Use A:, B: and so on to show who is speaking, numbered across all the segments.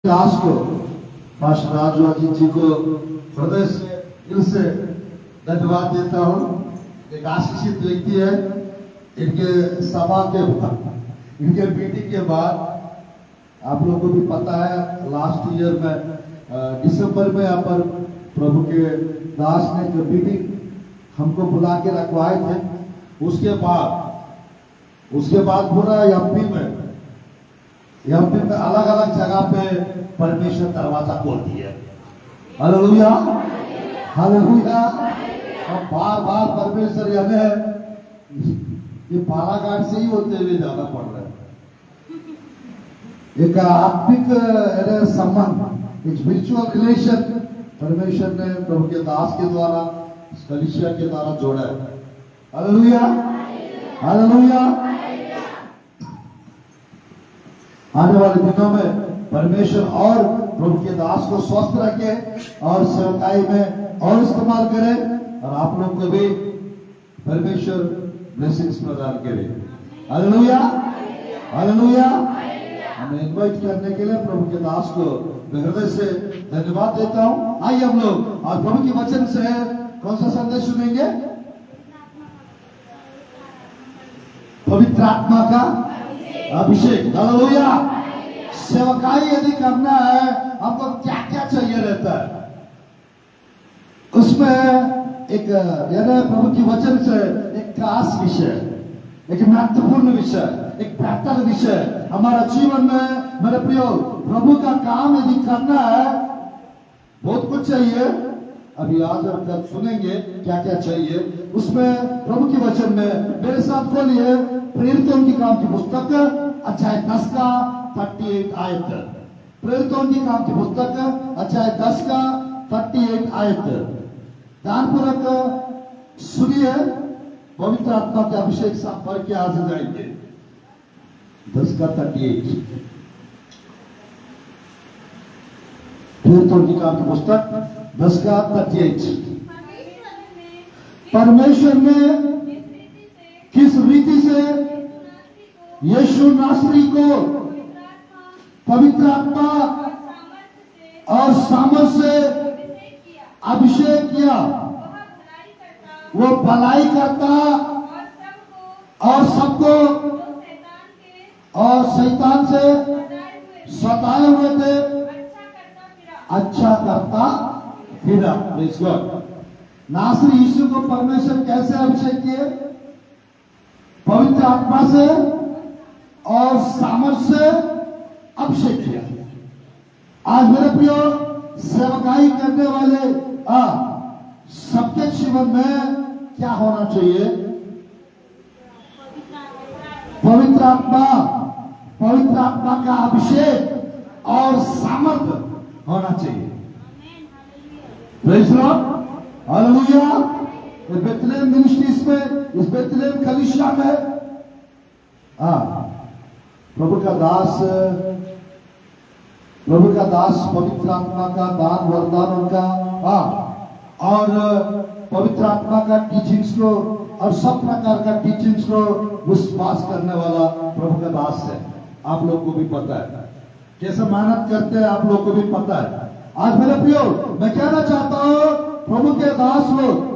A: दास को पास्टर राजू अजीत जी को हृदय से दिल से धन्यवाद देता हूँ। एक आशीषित व्यक्ति है। इनके सभा के बाद, इनके मीटिंग के बाद आप लोगों को भी पता है लास्ट ईयर में दिसंबर में यहाँ पर प्रभु के दास ने जो मीटिंग हमको बुला के रखवाए थे, उसके बाद पूरा एमपी में अलग अलग जगह पे परमेश्वर दरवाजा खोल दिया। Hallelujah, hallelujah. और बार बार परमेश्वर ये बालाघाट से ही होते हुए जाना पड़ रहा है। एक आत्मिक संबंध, एक स्पिरिचुअल रिलेशन परमेश्वर ने प्रभु के दास के द्वारा, कलीसिया के द्वारा जोड़ा है। Hallelujah, hallelujah. आने वाले दिनों में परमेश्वर और प्रभु के दास को स्वस्थ रखे और सेवकाई में और इस्तेमाल करे और आप लोग को भी परमेश्वर ब्लेसिंग्स प्रदान करे। Hallelujah, hallelujah. हमें इनवाइट करने के लिए प्रभु के दास को हृदय से धन्यवाद देता हूँ। आइए हम लोग और प्रभु के वचन से कौन सा संदेश सुनेंगे? पवित्र आत्मा का अभिषेक। हालेलुया। सेवकाई यदि करना है, हमको क्या क्या चाहिए रहता है? उसमें एक प्रभु की वचन से एक खास विषय, एक महत्वपूर्ण विषय, एक बेहतर विषय हमारा जीवन में। मेरे प्रियो, प्रभु का काम यदि करना है, बहुत कुछ चाहिए। अभी आज हम जब सुनेंगे क्या क्या चाहिए, उसमें प्रभु के वचन में मेरे साथ खोलिए प्रेरितों की काम की पुस्तक अध्याय 10 का 38 आयत। प्रेरितों की काम की पुस्तक अध्याय 10 का 38 आयत। ध्यानपूर्वक सुनिए। पवित्र आत्मा के अभिषेक से पढ़ के आज जाएंगे। 10 का 38। प्रेरितों की काम की पुस्तक 10 का 38। परमेश्वर ने किस रीति से यीशु नासरी को पवित्र आत्मा और सामर्थ से अभिषेक किया, वो भलाई करता और सबको और शैतान से सताए हुए थे अच्छा करता फिरा। नासरी यीशु को परमेश्वर कैसे अभिषेक किए? पवित्र आत्मा से और सामर्थ से अभिषेक किया। आज मेरे प्रियो, सेवकाई करने वाले सबके जीवन में क्या होना चाहिए? पवित्र आत्मा का अभिषेक और सामर्थ होना चाहिए। Praise Lord, hallelujah. Bethlehem ministries में, इस बेथलेहम कलीसिया में प्रभु का दास पवित्र आत्मा का दान वरदान उनका और पवित्र आत्मा का टीचिंग्स को और सब प्रकार का टीचिंग्स को विश्वास करने वाला प्रभु का दास है। आप लोग को भी पता है कैसे मेहनत करते हैं, आप लोग को भी पता है। आज मेरे प्रियो, मैं कहना चाहता हूँ, प्रभु के दास लोग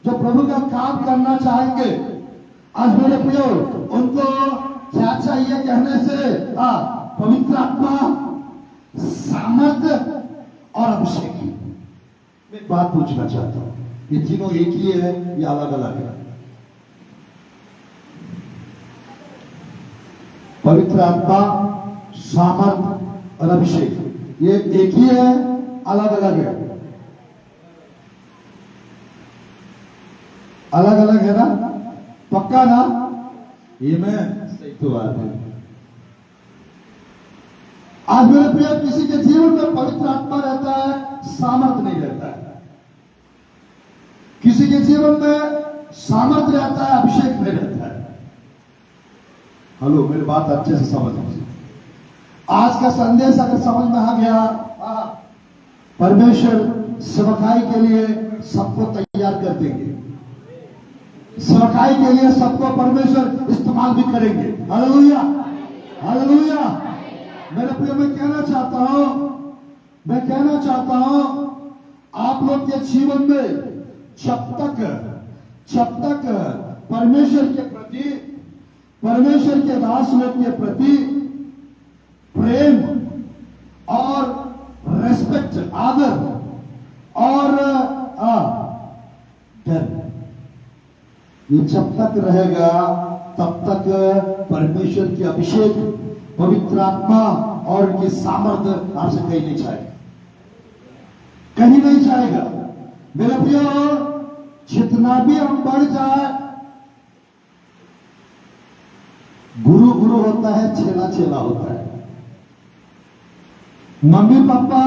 A: जो प्रभु का काम करना चाहेंगे, आज मेरे प्रियो, उनको क्या चाहिए कहने से? पवित्र आत्मा, सामर्थ और अभिषेक। मैं बात पूछना चाहता हूं, ये तीनों एक ही है या अलग अलग है? पवित्र आत्मा, सामर्थ और अभिषेक, ये एक ही है, अलग अलग है? अलग अलग है ना? पक्का ना? ये मैं सही तो बात है। आज मेरे प्रिय, किसी के जीवन में पवित्र आत्मा रहता है, सामर्थ नहीं रहता है। किसी के जीवन में सामर्थ रहता है, अभिषेक नहीं रहता है। हेलो, मेरी बात अच्छे से समझ लीजिए। आज का संदेश अगर समझ में आ गया, परमेश्वर सेवकाई के लिए सबको तैयार कर देंगे। सेवकाई के लिए सबको परमेश्वर इस्तेमाल भी करेंगे। Hallelujah, hallelujah. मेरे प्रिय, मैं कहना चाहता हूं, मैं कहना चाहता हूं आप लोग के जीवन में जब तक परमेश्वर के प्रति, परमेश्वर के दास लोग के प्रति प्रेम और रेस्पेक्ट, आदर और डर, ये जब तक रहेगा तब तक परमेश्वर की अभिषेक, पवित्र आत्मा और उनकी सामर्थ्य आपसे कहीं नहीं जाएगा, कहीं नहीं जाएगा। मेरे प्रियो, जितना भी हम बढ़ जाए, गुरु गुरु होता है, चेला चेला होता है। मम्मी पापा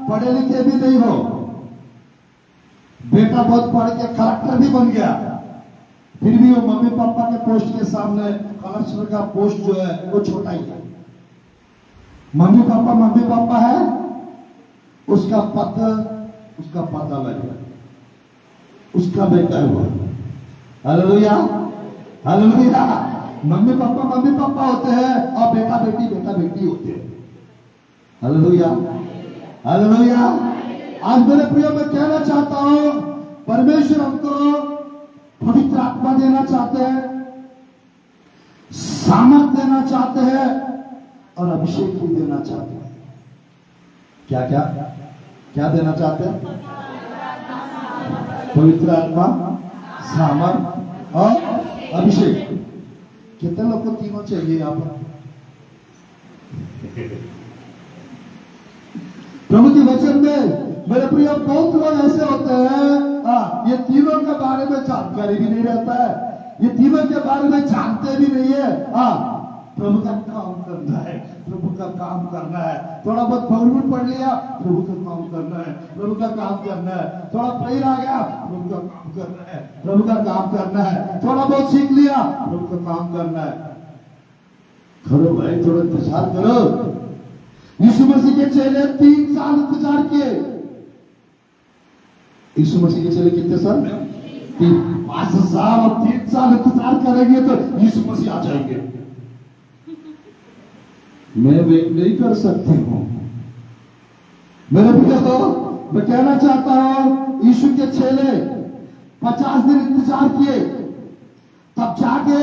A: पढ़े लिखे भी नहीं हो, बेटा बहुत पढ़ के कलेक्टर भी बन गया, फिर भी वो मम्मी पापा के पोस्ट के सामने कलेक्टर का पोस्ट जो है वो छोटा ही है। मम्मी पापा है, उसका पता अलग है, उसका बेटा हुआ। Hallelujah, hallelujah. मम्मी पापा होते हैं और बेटा बेटी होते हैं। Hallelujah, hallelujah. आज मेरे प्रिय, मैं कहना चाहता हूं, परमेश्वर हमको पवित्र आत्मा देना चाहते हैं, सामर्थ देना चाहते हैं और अभिषेक भी देना चाहते हैं। क्या क्या क्या देना चाहते हैं? पवित्र आत्मा, सामर्थ और अभिषेक। कितने लोग को तीनों चाहिए यहां पर? प्रभु के वचन में मेरे प्रिय, बहुत लोग ऐसे होते हैं, ये तीनों के बारे में जानकारी भी नहीं रहता है, ये तीनों के बारे में जानते भी नहीं है। प्रभु का काम करना है, प्रभु का काम करना है, थोड़ा बहुत बाइबल पढ़ लिया, प्रभु का काम करना है, प्रभु का काम करना है, थोड़ा प्रेयर आ गया, प्रभु का काम करना है, प्रभु का काम करना है, थोड़ा बहुत सीख लिया, प्रभु का काम करना है। करो भाई, थोड़ा इंतजार करो। यीशु मसीह के चेले 3 साल इंतजार किए। यीशु मसीह के चेले कितने साल? 5 साल। और 3 साल इंतजार करेंगे तो यीशु मसीह आ जाएंगे। मैं वेट नहीं कर सकती हूं। मेरे प्रियो, मैं कहना चाहता हूं, यीशु के चेले 50 दिन इंतजार किए, तब जाके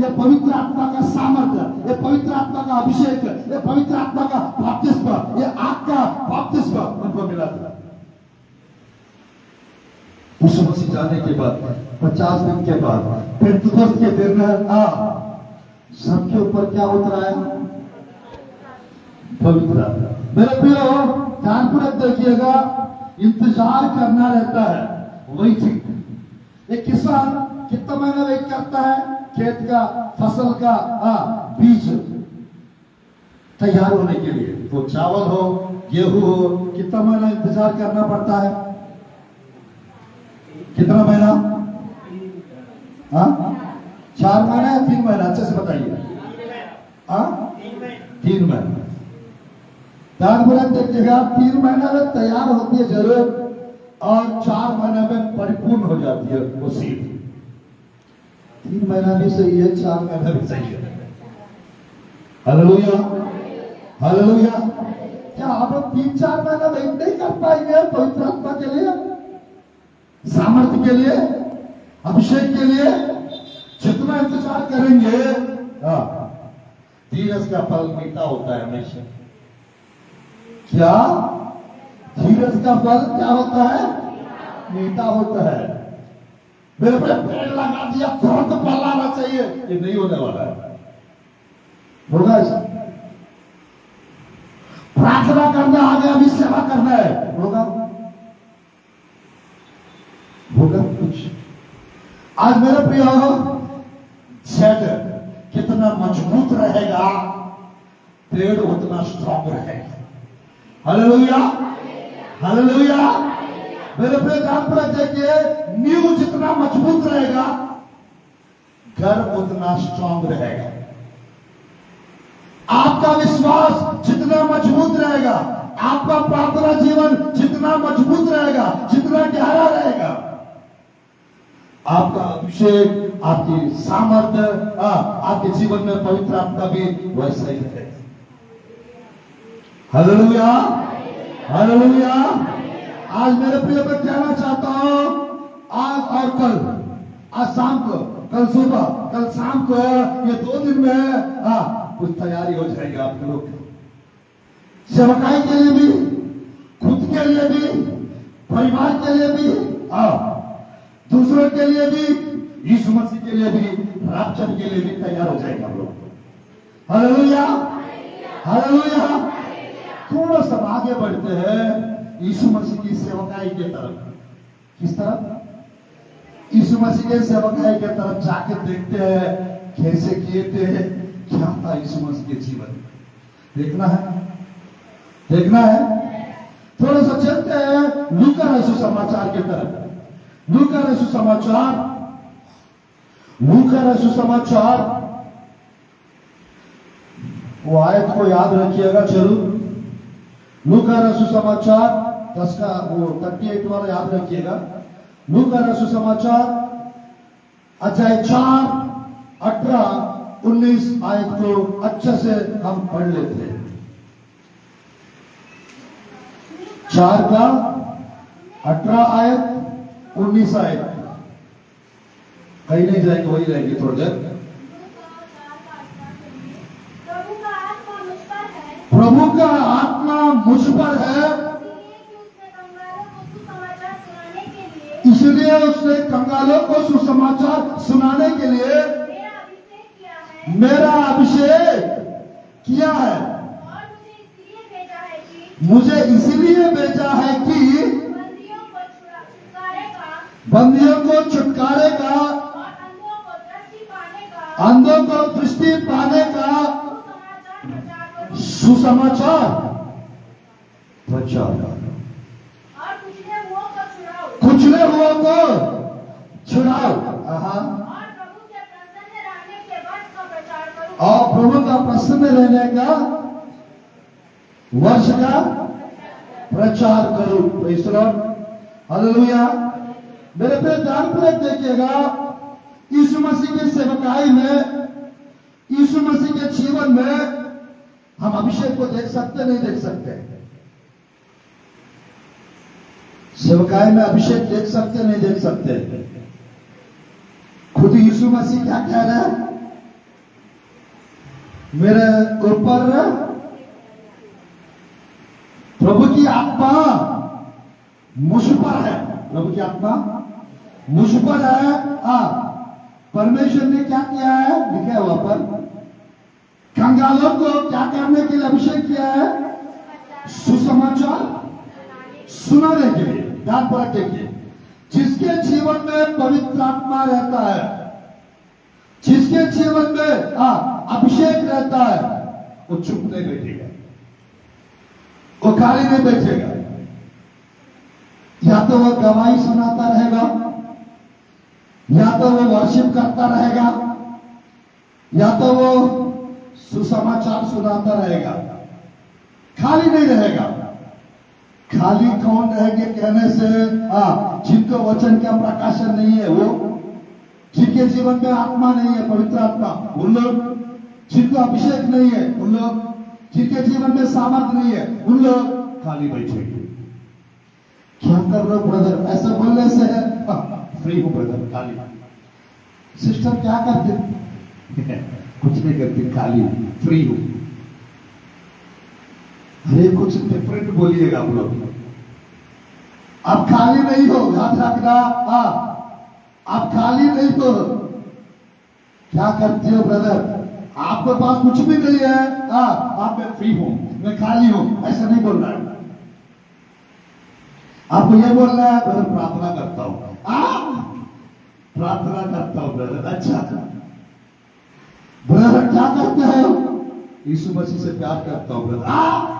A: ये पवित्र आत्मा का सामर्थ्य, ये पवित्र आत्मा का अभिषेक, ये पवित्र आत्मा का बपतिस्मा, ये आग का बपतिस्मा उनको मिला था। यीशु मसीह जाने के बाद 50 दिन के बाद पेंतुकोस्त के दिन सबके ऊपर क्या उतरा है? पवित्र आत्मा। मेरे प्रियो, ध्यानपूर्वक देखिएगा, इंतजार करना रहता है। वही ठीक, एक किसान कितना महीना वेट करता है खेत का, फसल का बीज तैयार होने के लिए। तो चावल हो, गेहूं हो, कितना महीना इंतजार करना पड़ता है? कितना महीना? 4 महीना या 3 महीना? अच्छे से बताइए। 3 महीना। देखिएगा, 3 महीना में तैयार होती है जरूर, और 4 महीने में परिपूर्ण हो जाती है वो सीड। 3 महीना भी सही है, 4 महीना भी सही है। Hallelujah, hallelujah. क्या आप लोग 3-4 महीना वेट नहीं कर पाएंगे पवित्र आत्मा के लिए, सामर्थ्य के लिए, अभिषेक के लिए? जितना इंतजार करेंगे, धीरज का फल मीठा होता है हमेशा। क्या? धीरज का फल क्या होता है? मीठा होता है। मेरे पे पेड़ लगा दिया, तुरंत फल आना चाहिए, ये नहीं होने वाला है। होगा ऐसा? प्रार्थना करना आगे, अभी सेवा करना है, होगा? होगा कुछ? आज मेरे प्रिय, जड़ कितना मजबूत रहेगा, पेड़ उतना स्ट्रॉन्ग रहेगा। Hallelujah, hallelujah. मेरे प्रिय, ध्यान देखिए, नींव जितना मजबूत रहेगा, घर उतना स्ट्रॉन्ग रहेगा। आपका विश्वास जितना मजबूत रहेगा, आपका प्रार्थना जीवन जितना मजबूत रहेगा, जितना गहरा रहेगा, आपका अभिषेक, आपकी सामर्थ्य, आपके जीवन में पवित्र आत्मा भी वैसा ही रहेगा। Hallelujah, hallelujah. आज मेरे प्रिय मैं कहना चाहता हूं, आज और कल, आज शाम को, कल सुबह, कल शाम को, ये 2 दिन में कुछ तैयारी हो जाएगी आप लोग, सेवकाई के लिए भी, खुद के लिए भी, परिवार के लिए भी, दूसरों के लिए भी, यीशु मसीह के लिए भी, रैप्चर के लिए भी तैयार हो जाएगा हम लोग। Hallelujah, hallelujah. थोड़ा सा आगे बढ़ते हैं यीशु मसीह की सेवकाई के तरफ। किस तरफ? यीशु मसीह के सेवकाई के तरफ जाके देखते हैं कैसे किए थे, क्या था यीशु मसीह के जीवन। देखना है, देखना है। थोड़ा सा चलते हैं लूका रसूल समाचार की तरफ। लूका रसूल समाचार, लूका रसूल समाचार, वो आयत को याद रखिएगा जरूर। लूका रसूल समाचार 10 का वो 38 वाला याद रखिएगा। लूका रसूल समाचार अध्याय 4, 18, 19 आयत को अच्छे से हम पढ़ लेते हैं। 4 का 18 आयत, 19 आयत, कहीं नहीं जाएगी, वही रहेगी थोड़ी देर। प्रभु का आत्मा मुझ पर है, इसलिए उसने कंगालों को सुसमाचार सुनाने के लिए मेरा अभिषेक किया है। मुझे इसलिए भेजा है कि बंदियों को छुटकारे का, अंधों को दृष्टि पाने का सुसमाचार प्रचार, और कुचले हुओं को छुड़ाओ, और प्रभु का प्रसन्न रहने का वर्ष का प्रचार करो। Praise the Lord, hallelujah. मेरे पे ध्यानपूर्वक देखिएगा, यीशु मसीह के सेवकाई में, यीशु मसीह के जीवन में हम अभिषेक को देख सकते नहीं देख सकते? सेवकाई में अभिषेक देख सकते नहीं देख सकते? खुद यीशु मसीह क्या कह रहे हैं? मेरे ऊपर प्रभु की आत्मा मुझ पर है, प्रभु की आत्मा मुझ पर है। परमेश्वर ने क्या किया है? लिखा है वहां पर, कंगालों को क्या करने के लिए अभिषेक किया है? सुसमाचार सुनाने के लिए। ध्यान पर देखिए, जिसके जीवन में पवित्र आत्मा रहता है, जिसके जीवन में अभिषेक रहता है, वो चुप नहीं बैठेगा, वो खाली नहीं बैठेगा। या तो वो गवाही सुनाता रहेगा, या तो वो वर्शिप करता रहेगा, या तो वो सुसमाचार सुनाता रहेगा, खाली नहीं रहेगा। खाली कौन रहेंगे कहने से, जिनको वचन का प्रकाशन नहीं है, वो जिनके जीवन में आत्मा नहीं है, पवित्र आत्मा, उन लोग, जिनको अभिषेक नहीं है उन लोग, जिनके जीवन में सामर्थ्य नहीं है उन लोग खाली बैठेंगे। क्या कर रहे हो ब्रदर? ऐसे बोलने से फ्री हूं ब्रदर, खाली। सिस्टर क्या करते? कुछ नहीं करती, खाली फ्री हूं। अरे कुछ डिफरेंट बोलिएगा आप लोग। आप खाली नहीं हो, याद रखना। आप खाली नहीं हो। क्या करते हो ब्रदर? आपके पास कुछ भी नहीं है, आप मैं फ्री हूं, मैं खाली हूं, ऐसा नहीं बोल रहा है। आपको यह बोलना है ब्रदर प्रार्थना करता हूं, प्रार्थना करता हूं ब्रदर। अच्छा ब्रदर क्या करते हो? यीशु मसीह से प्यार करता हूं ब्रदर।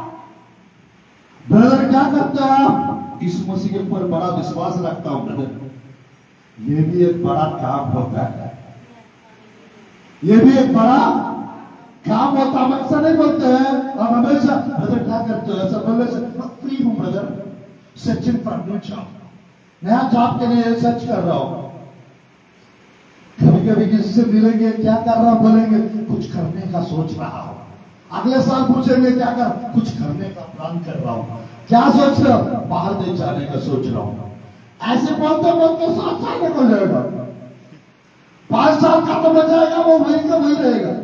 A: ब्रदर क्या करते हो आप? यीशु मसीह के ऊपर बड़ा विश्वास रखता हूं ब्रदर। ये भी एक बड़ा काम होता है, ये भी एक बड़ा काम होता है। ऐसा नहीं बोलते हैं और हमेशा ब्रदर क्या करते हो ऐसा बोलने से। फ्री हूं brother, searching for new job, नया जॉब के लिए सर्च कर रहा हूं। कभी कभी किसी से मिलेंगे, क्या कर रहा हूं, बोलेंगे कुछ करने का सोच रहा हूं। अगले साल पूछेंगे क्या कर, कुछ करने का प्लान कर रहा हूं। क्या सोच रहे हो? बाहर देश जाने का सोच रहा हूं। ऐसे बोलते बोलते 7 साल निकल जाएगा, 5 साल खत्म हो जाएगा, वो वही का वही रहेगा।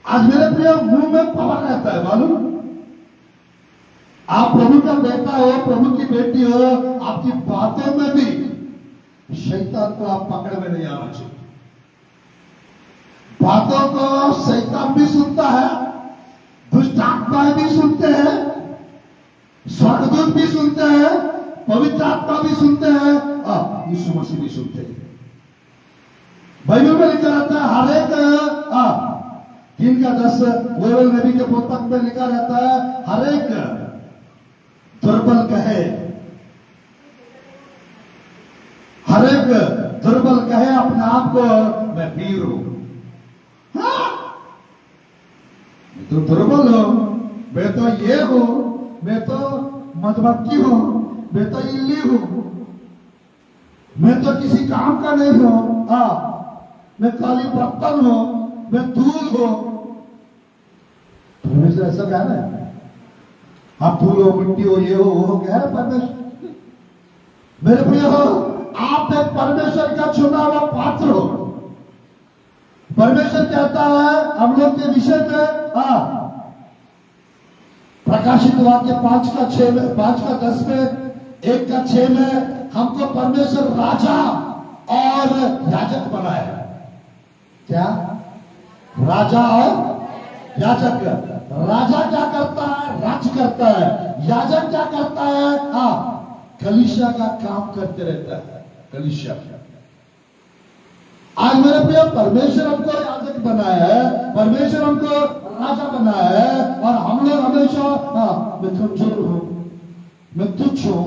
A: आज मेरे प्रिय मुंह में पावर रहता है, मालूम? आप प्रभु का बेटा हो, प्रभु की बेटी हो, आपकी बातों में भी शैतान को आप पकड़ में नहीं आना चाहिए। बातों को शैतान भी सुनता है, दुष्ट आत्माएं भी सुनते हैं, स्वर्गदूत भी सुनते हैं, पवित्र आत्मा भी सुनते हैं, यीशु मसीह भी सुनते हैं। बाइबल में लिखा रहता है हर एक 3:10 योएल नबी के पुस्तक में लिखा रहता है हर एक दुर्बल कहे, हर एक दुर्बल कहे अपने आप को मैं वीर हूं। मैं तो दुर्बल हूं, मैं तो ये हूं, मैं तो मधुमक्खी हूं, मैं तो इल्ली हूं, मैं तो किसी काम का नहीं हूं, मैं काली पत्तल हूं, मैं धूल हूं। परमेश्वर ऐसा कह रहा है, आप धूल हो, मिट्टी हो, ये हो, वो हो, कह रहे परमेश्वर। मेरे प्रिय हो, आप एक परमेश्वर का चुना हुआ पात्र हो। परमेश्वर कहता है हम लोग के विषय में, प्रकाशित वाक्य 5:10 में, 1:6 में हमको परमेश्वर राजा और याजक बनाया। क्या? राजा और याजक। राजा क्या करता है? राज करता है। याजक क्या करता है? कलीसिया का काम करते रहता है। कलीसिया आज मेरे प्रिय परमेश्वर हमको याजक बनाया है, परमेश्वर हमको राजा बनाया है, और हम लोग हमेशा मैं कमजोर हूं, मैं तुच्छ हूं,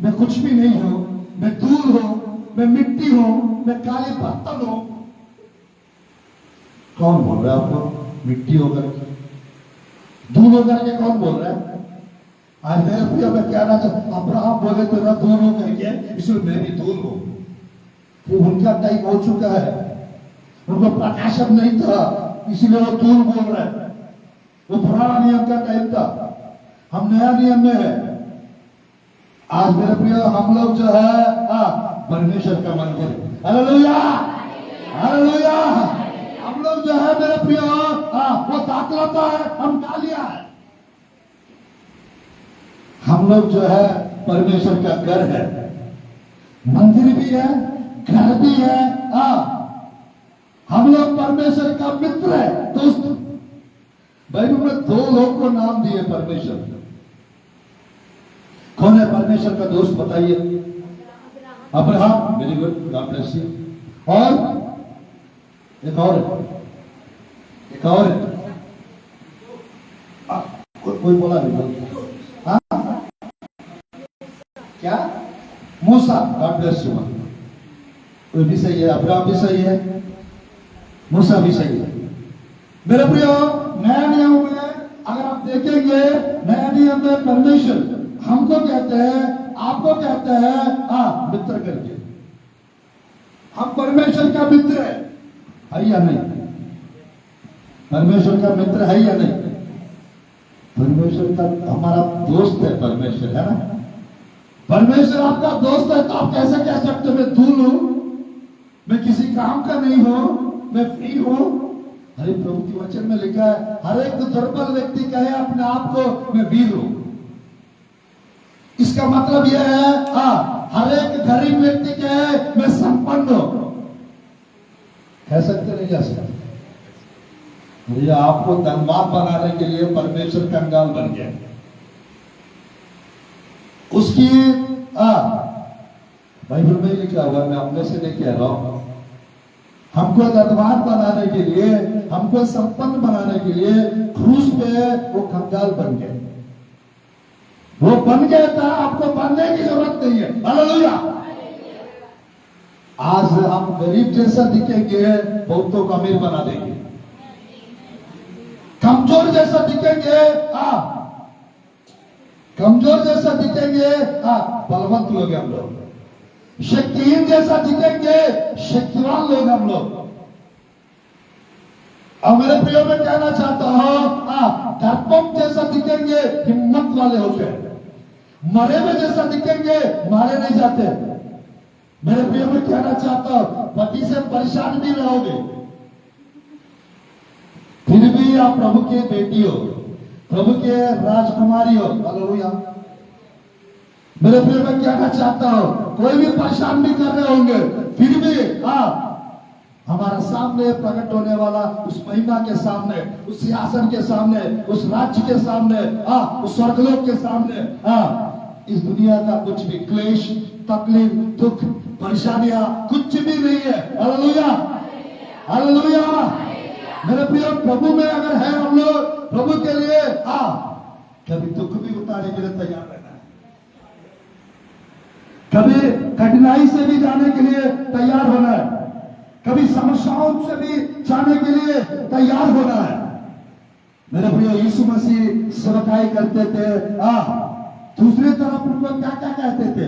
A: मैं कुछ भी नहीं हूं, मैं धूल हूं, मैं मिट्टी हूं, मैं काली पत्तल हूं। कौन बोल रहा है आपको मिट्टी होकर के, धूल होकर के? कौन बोल रहा है? आज मेरे प्रिय मैं कहना चाहता, अब्राहम बोले तो ना धूल हो करके, इसलिए मैं भी धूल हूं। वो उनका टाइम हो चुका है, उनको प्रकाशन नहीं था, इसीलिए वो धूल बोल रहे हैं। वो पुराना नियम का टाइम था, हम नया नियम में है। आज मेरे प्रिय हम लोग जो है परमेश्वर का मंदिर, हालेलुया हालेलुया। हम लोग जो है मेरे प्रिय वो दाखलता है, हम डालिया है। हम लोग जो है परमेश्वर का घर है, मंदिर भी है, घर भी है। हम लोग परमेश्वर का मित्र है, दोस्त। बाइबल में 2 लोग को नाम दिए परमेश्वर। कौन है परमेश्वर का दोस्त बताइए? Abraham, very good, God bless you. और एक और है, कोई बोला नहीं? हाँ, क्या? मूसा, गॉड ब्लेस यू। कोई भी सही है, अब्राहम भी सही है, मूसा भी सही है। मेरे प्रियो, नया नियम में अगर आप देखेंगे, नया नियम में परमेश्वर हमको कहते हैं, आपको कहते हैं मित्र करके। हम परमेश्वर का मित्र है या नहीं? परमेश्वर का मित्र है या नहीं? परमेश्वर का हमारा दोस्त है, परमेश्वर है ना। परमेश्वर आपका दोस्त है, तो आप कैसे कह सकते हो मैं धूल हूं, मैं किसी काम का नहीं हूं, मैं फ्री हूं? हरे प्रभु के वचन में लिखा है हर एक दुर्बल व्यक्ति कहे अपने आप को मैं वीर हूं। इसका मतलब यह है हर एक गरीब व्यक्ति कहे मैं संपन्न हूं। कह सकते नहीं? कह सकते? ये आपको धनवान बनाने के लिए परमेश्वर कंगाल बन गया। उसकी बाइबल में लिखा हुआ, मैं अपने से नहीं कह रहा हूं। हमको धनवान बनाने के लिए, हमको संपन्न बनाने के लिए क्रूस पे वो कंगाल बन गए। वो बन गया था, आपको बनने की जरूरत नहीं है। हालेलुया। आज हम गरीब जैसा दिखेंगे, बहुतों को अमीर बना देंगे। कमजोर जैसा दिखेंगे, कमजोर जैसा दिखेंगे, बलवंत लोग हम लोग। शक्तिहीन जैसा दिखेंगे, शक्तिवान लोग हम लोग। और मेरे प्रियो में कहना चाहता हूं, डरपोक जैसा दिखेंगे, हिम्मत वाले होते हैं। मरे में जैसा दिखेंगे, मारे नहीं जाते। मेरे प्रिय में कहना चाहता हूं, पति से परेशान भी रहोगे, फिर भी आप प्रभु के बेटी हो, प्रभु के राजकुमारी हो। हालेलुया। मेरे प्रिय में कहना चाहता हूं, कोई भी परेशान भी कर रहे होंगे, फिर भी हमारा सामने प्रकट होने वाला उस महिमा के सामने, उस सिंहासन के सामने, उस राज्य के सामने, उस स्वर्गलोक के सामने, इस दुनिया का कुछ भी क्लेश, तकलीफ, दुख, परेशानियां कुछ भी नहीं है। Hallelujah, hallelujah. मेरे प्रिय, प्रभु में अगर है हम लोग, प्रभु के लिए कभी दुख भी उतारने के लिए तैयार रहना है, कभी कठिनाई से भी जाने के लिए तैयार होना है, कभी समस्याओं से भी जाने के लिए तैयार होना है। मेरे प्रिय, यीशु मसीह सेवकाई करते थे, दूसरी तरफ उनको क्या क्या कहते थे?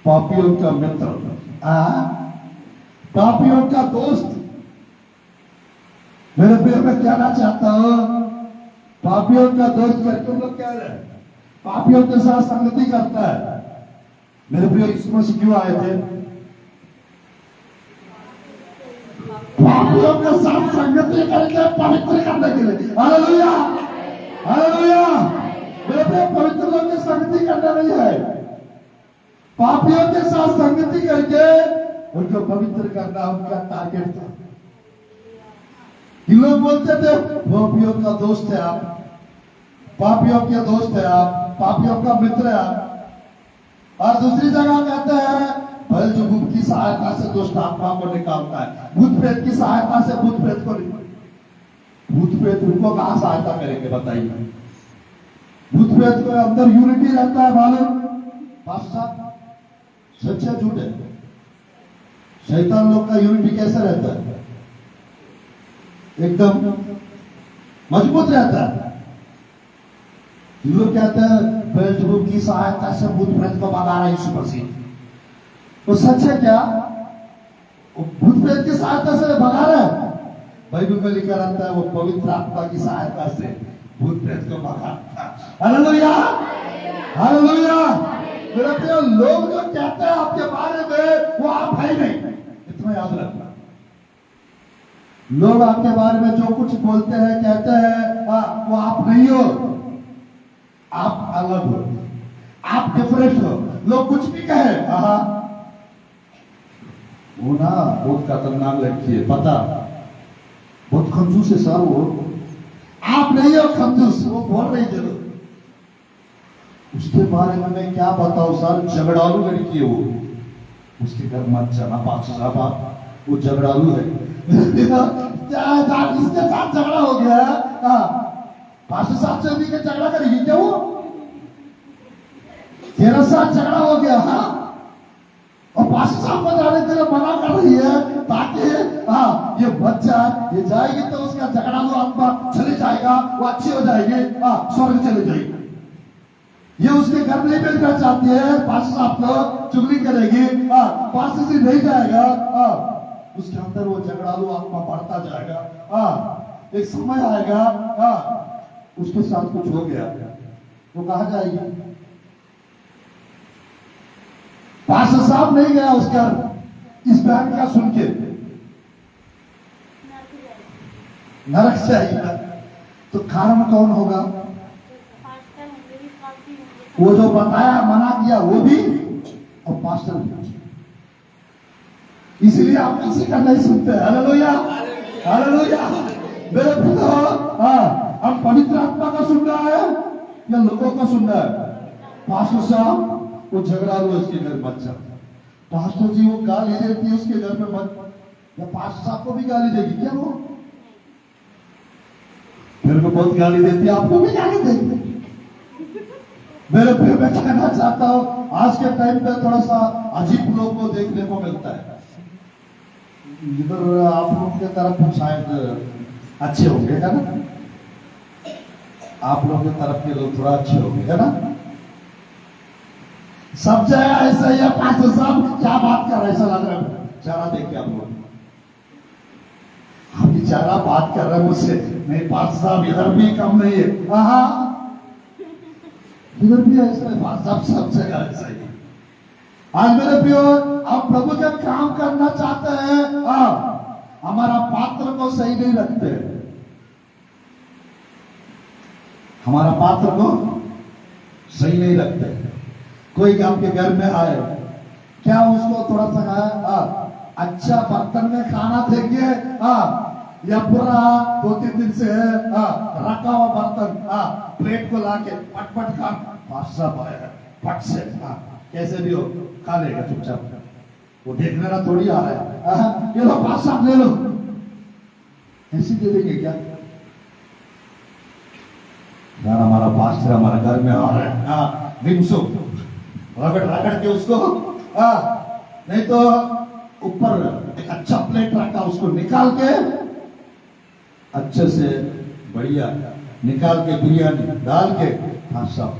A: पापियों का मित्र, पापियों का दोस्त। मेरे प्रिय, मैं कहना चाहता हूं, पापियों का दोस्त करके हम लोग कह रहे हैं, पापियों के साथ संगति करता है। मेरे प्रिय, यीशु मसीह क्यों आए थे? पापियों के साथ संगति करके पवित्र करने के लिए। Hallelujah, hallelujah. मेरे प्रिय, पवित्र लोग की संगति करना नहीं है, पापियों के साथ संगति करके उनको पवित्र करना उनका टारगेट था। ये लोग बोलते थे, पापियों का दोस्त है आप, पापियों के दोस्त है आप, पापियों का मित्र है आप। और दूसरी जगह कहते हैं, बेल्ज़ेबूब की सहायता से दुष्ट आत्मा को निकालता है, भूत प्रेत की सहायता से भूत प्रेत को। भूत प्रेत उनको कहां सहायता करेंगे बताइए? भूत प्रेत के अंदर यूनिटी रहता है मालूम? पास्टर सच्चा झूठ है? शैतान लोग का यूनिटी कैसे रहता है? एकदम मजबूत रहता है। लोग कहते हैं बेल्ज़ेबूब की सहायता से भूत प्रेत को भगा रहा है यीशु मसीह। तो सच है क्या? भूत प्रेत की सहायता से भगा रहा है? बाइबल में लिखा रहता है, वो पवित्र आत्मा की सहायता से भूत प्रेत को भगाता है। Hallelujah, hallelujah. मेरे प्रिय, लोग जो कहते हैं आपके बारे में, वो आप है नहीं, इतना याद रखना। लोग आपके बारे में जो कुछ बोलते हैं, कहते हैं, वो आप नहीं हो, आप अलग हो, आप डिफरेंट हो। लोग कुछ भी कहे, वो ना बहुत खतरनाक लड़की है, पता, बहुत खंजूस है सर वो। आप नहीं हो खंजूस, वो बोल रही जरूर। उसके बारे में मैं क्या बताऊं सर, झगड़ालू लड़की है वो, उसके घर मत जाना पास्टर साहब, आप वो झगड़ालू है। इसके साथ झगड़ा हो गया, पास्टर साहब से भी झगड़ा करेगी क्या वो? तेरा साथ झगड़ा हो गया, और पास्टर साहब को जाने के लिए मना कर रही है, ताकि ये बच्चा ये जाएगी तो उसका झगड़ालू आत्मा चले जाएगा, वो अच्छी हो जाएगी, स्वर्ग चले जाएगी। ये उसके घर नहीं भेजना चाहती है, पास्टर साहब को चुगली करेगी, पास्टर जी नहीं जाएगा, उसके अंदर वो झगड़ालू आत्मा बढ़ता जाएगा। एक समय आएगा, उसके साथ कुछ हो गया, वो कहां जाएगी? पास्टर साहब नहीं गया उसका, इस बयान का सुन के नरक से आएगा। तो कारण कौन होगा? वो जो बताया, मना किया, वो भी, और पास्टर भी। इसलिए आप किसी का नहीं सुनते। Hallelujah, hallelujah. मेरे पिता, हम पवित्र आत्मा का सुन रहा है या लोगों का सुन रहा है? पास्टर साहब वो झगड़ालू है, उसके घर मत जाओ। पास्टर जी वो गाली देती है, उसके घर में मत, या पास्टर साहब को भी गाली देगी क्या वो? मेरे को बहुत गाली देती है, आपको भी गाली देगी। मेरे प्रिय, मैं कहना चाहता हूं, आज के टाइम पे थोड़ा सा अजीब लोग को देखने को मिलता है। इधर आप लोग के तरफ शायद अच्छे होंगे, है ना? आप लोग के तरफ के लोग थोड़ा अच्छे होंगे, है ना? सब जगह ऐसा ही है। पास्टर साहब क्या बात कर रहे, ऐसा लग रहा है। चेहरा देख के आप लोग, आप चेहरा बात कर रहे हैं मुझसे, नहीं पास्टर साहब इधर भी कम नहीं है। इधर भी ऐसा है, सब जगह ऐसा ही। आज मेरे प्रियो, आप प्रभु का काम करना चाहते हैं, हमारा पात्र को सही नहीं रखते, हमारा पात्र को सही नहीं रखते। कोई आपके घर में आए, क्या उसको थोड़ा सा अच्छा बर्तन में खाना देंगे, या पूरा 2-3 दिन से रखा हुआ बर्तन प्लेट को लाके पट खा, पट से कैसे भी हो खा लेगा चुपचाप, वो देखने का थोड़ी आ रहा है, ये लो बादशाह ले लो, ऐसी दे देंगे क्या? यार हमारा पास्टर हमारे घर में आ रहा है, विंसो रगड़ के उसको, नहीं तो ऊपर एक अच्छा प्लेट रखा, उसको निकाल के अच्छे से बढ़िया निकाल के बिरयानी डाल के, हाँ साहब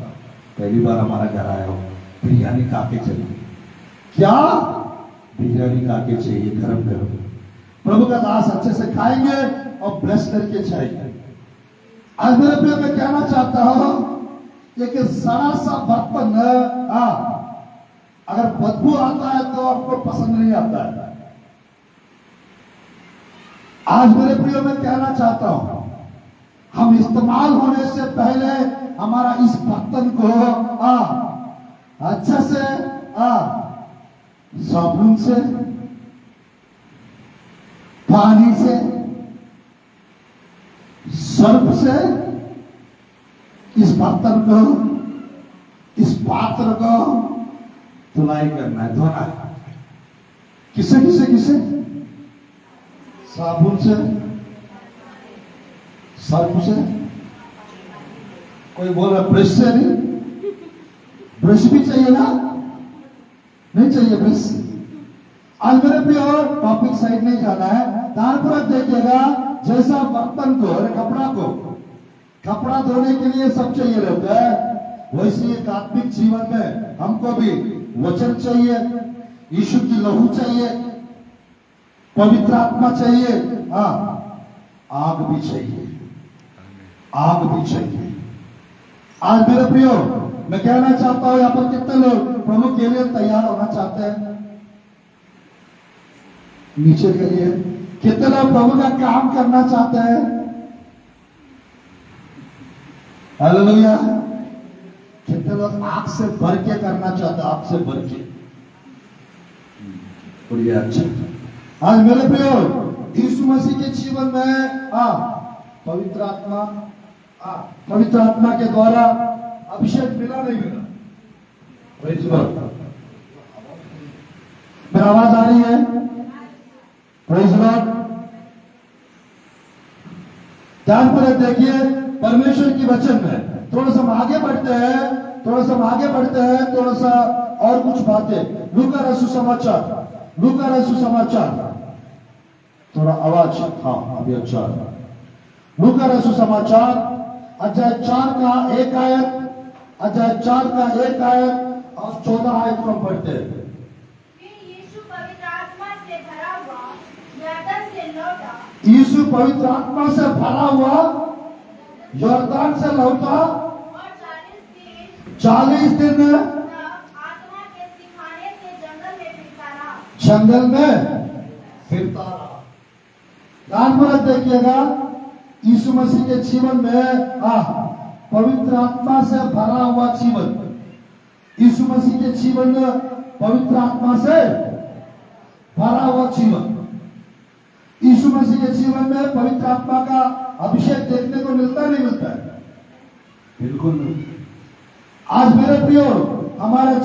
A: पहली बार हमारा घर आया हो, बिरयानी खा के चलिए। क्या बिरयानी खा के चाहिए गरम गरम, प्रभु का दास अच्छे से खाएंगे और ब्लेस करके जाएंगे। आज मेरे प्रिय मैं कहना चाहता हूं कि सड़ा सा बर्तन अगर बदबू आता है तो आपको पसंद नहीं आता है। आज मेरे प्रिय मैं कहना चाहता हूं, हम इस्तेमाल होने से पहले हमारा इस बर्तन को अच्छे से साबुन से, पानी से, सर्फ से इस बर्तन को, इस पात्र को धुलाई करना है, धोना है। किसे साबुन से, सर्फ से, कोई बोल रहा ब्रश से नहीं, ब्रश भी चाहिए ना, नहीं चाहिए ब्रश। आज मेरे प्रिय टॉपिक साइड नहीं जाना है, ध्यानपूर्वक देखिएगा। जैसा बर्तन को और कपड़ा धोने के लिए सब चाहिए रहता है, वैसे एक आत्मिक जीवन में हमको भी वचन चाहिए, यीशु की लहू चाहिए, पवित्र आत्मा चाहिए, आग भी चाहिए, आग भी चाहिए। आज मेरे प्रियो मैं कहना चाहता हूं, यहाँ पर कितने लोग प्रभु के लिए तैयार होना चाहते हैं? नीचे के लिए कितने लोग प्रभु का काम करना चाहते हैं? हालेलुया। कितने लोग आग से भर के करना चाहते हैं? आग से भर के, बढ़िया, अच्छा। आज मेरे प्रियो यीशु मसीह के जीवन में पवित्र आत्मा के द्वारा अभिषेक मिला नहीं मिला? मेरा आवाज आ रही है? Praise Lord. ध्यान पर देखिए परमेश्वर की वचन में थोड़ा सा आगे बढ़ते हैं, थोड़ा सा और कुछ बातें। लूका रसू समाचार, थोड़ा आवाज, हाँ अभी अच्छा। लूका रसू समाचार अध्याय 4 का 1 आयत, अध्याय 4 का 1 आयत और 14 आयत को हम पढ़ते हैं।
B: यीशु पवित्र आत्मा से भरा हुआ यरदन से लौटा,
A: यीशु पवित्र आत्मा से भरा हुआ यरदन से लौटा
B: और
A: 40 दिन
B: आत्मा के सिखाने से
A: जंगल में फिरता रहा। ध्यानपूर्वक देखिएगा, यीशु मसीह के जीवन में पवित्र आत्मा से भरा हुआ जीवन, यीशु मसीह के जीवन में पवित्र आत्मा से भरा हुआ जीवन, यीशु मसीह के जीवन में पवित्र आत्मा का अभिषेक देखने को मिलता नहीं मिलता है? बिल्कुल नहीं। आज मेरे प्रियो, हमारे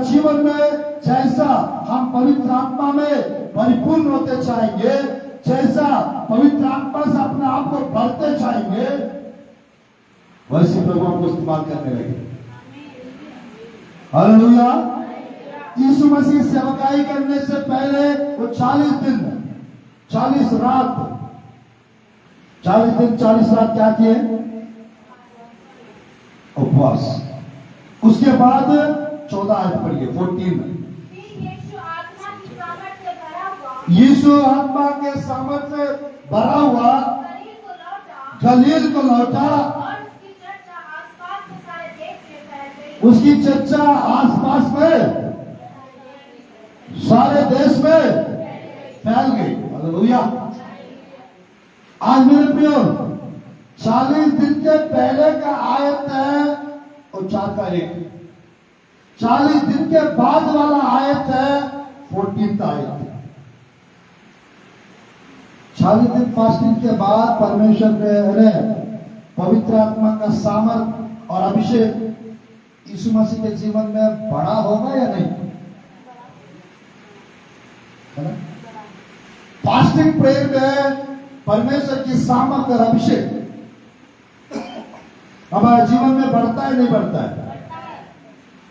A: जीवन में जैसा हम पवित्र आत्मा में परिपूर्ण होते चाहेंगे, जैसा पवित्र आत्मा से अपने आप को भरते चाहेंगे, वैसे प्रभु हमको इस्तेमाल करने लगे। हालेलुया। यीशु मसीह सेवकाई करने से पहले वो 40 दिन 40 रात क्या किए? उपवास। उसके बाद 14 आयत पढ़िए, 14 में। यीशु आत्मा के सामर्थ्य से भरा हुआ गलील को लौटा उसकी चर्चा आसपास में सारे देश में फैल गई। हालेलुया। आज मेरे प्रियो 40 दिन के पहले का आयत है और 4 का 1। 40 दिन के बाद वाला आयत है 14th आयत। 40 दिन फास्टिंग के बाद परमेश्वर ने पवित्र आत्मा का सामर्थ और अभिषेक यीशु मसीह के जीवन में बड़ा होगा या नहीं? है ना? फास्टिंग प्रेयर में परमेश्वर की सामर्थ और अभिषेक हमारे जीवन में बढ़ता है नहीं बढ़ता है?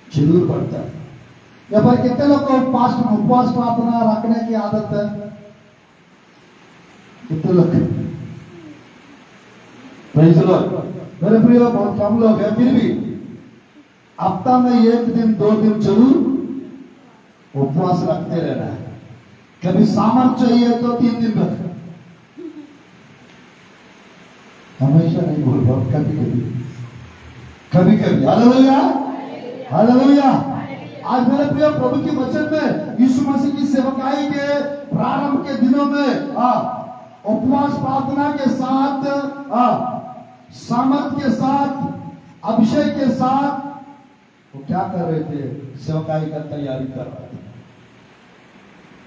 A: जरूर बढ़ता है। यहाँ पर कितने लोग को उपवास प्रार्थना रखने की आदत है? कितने लोग? Praise the Lord. मेरे प्रिय बहुत कम लोग हैं, फिर भी हफ्ता में 1 दिन 2 दिन जरूर उपवास रखते रहना है। कभी सामर्थ चाहिए तो 3 दिन रख, हमेशा नहीं बोल रहा, कभी कभी। Hallelujah, hallelujah. आज मेरे प्रिय प्रभु के वचन में यीशु मसीह की सेवकाई के प्रारंभ के दिनों में उपवास प्रार्थना के साथ, सामर्थ के साथ, अभिषेक के साथ वो क्या कर रहे थे? सेवकाई का तैयारी कर रहे थे।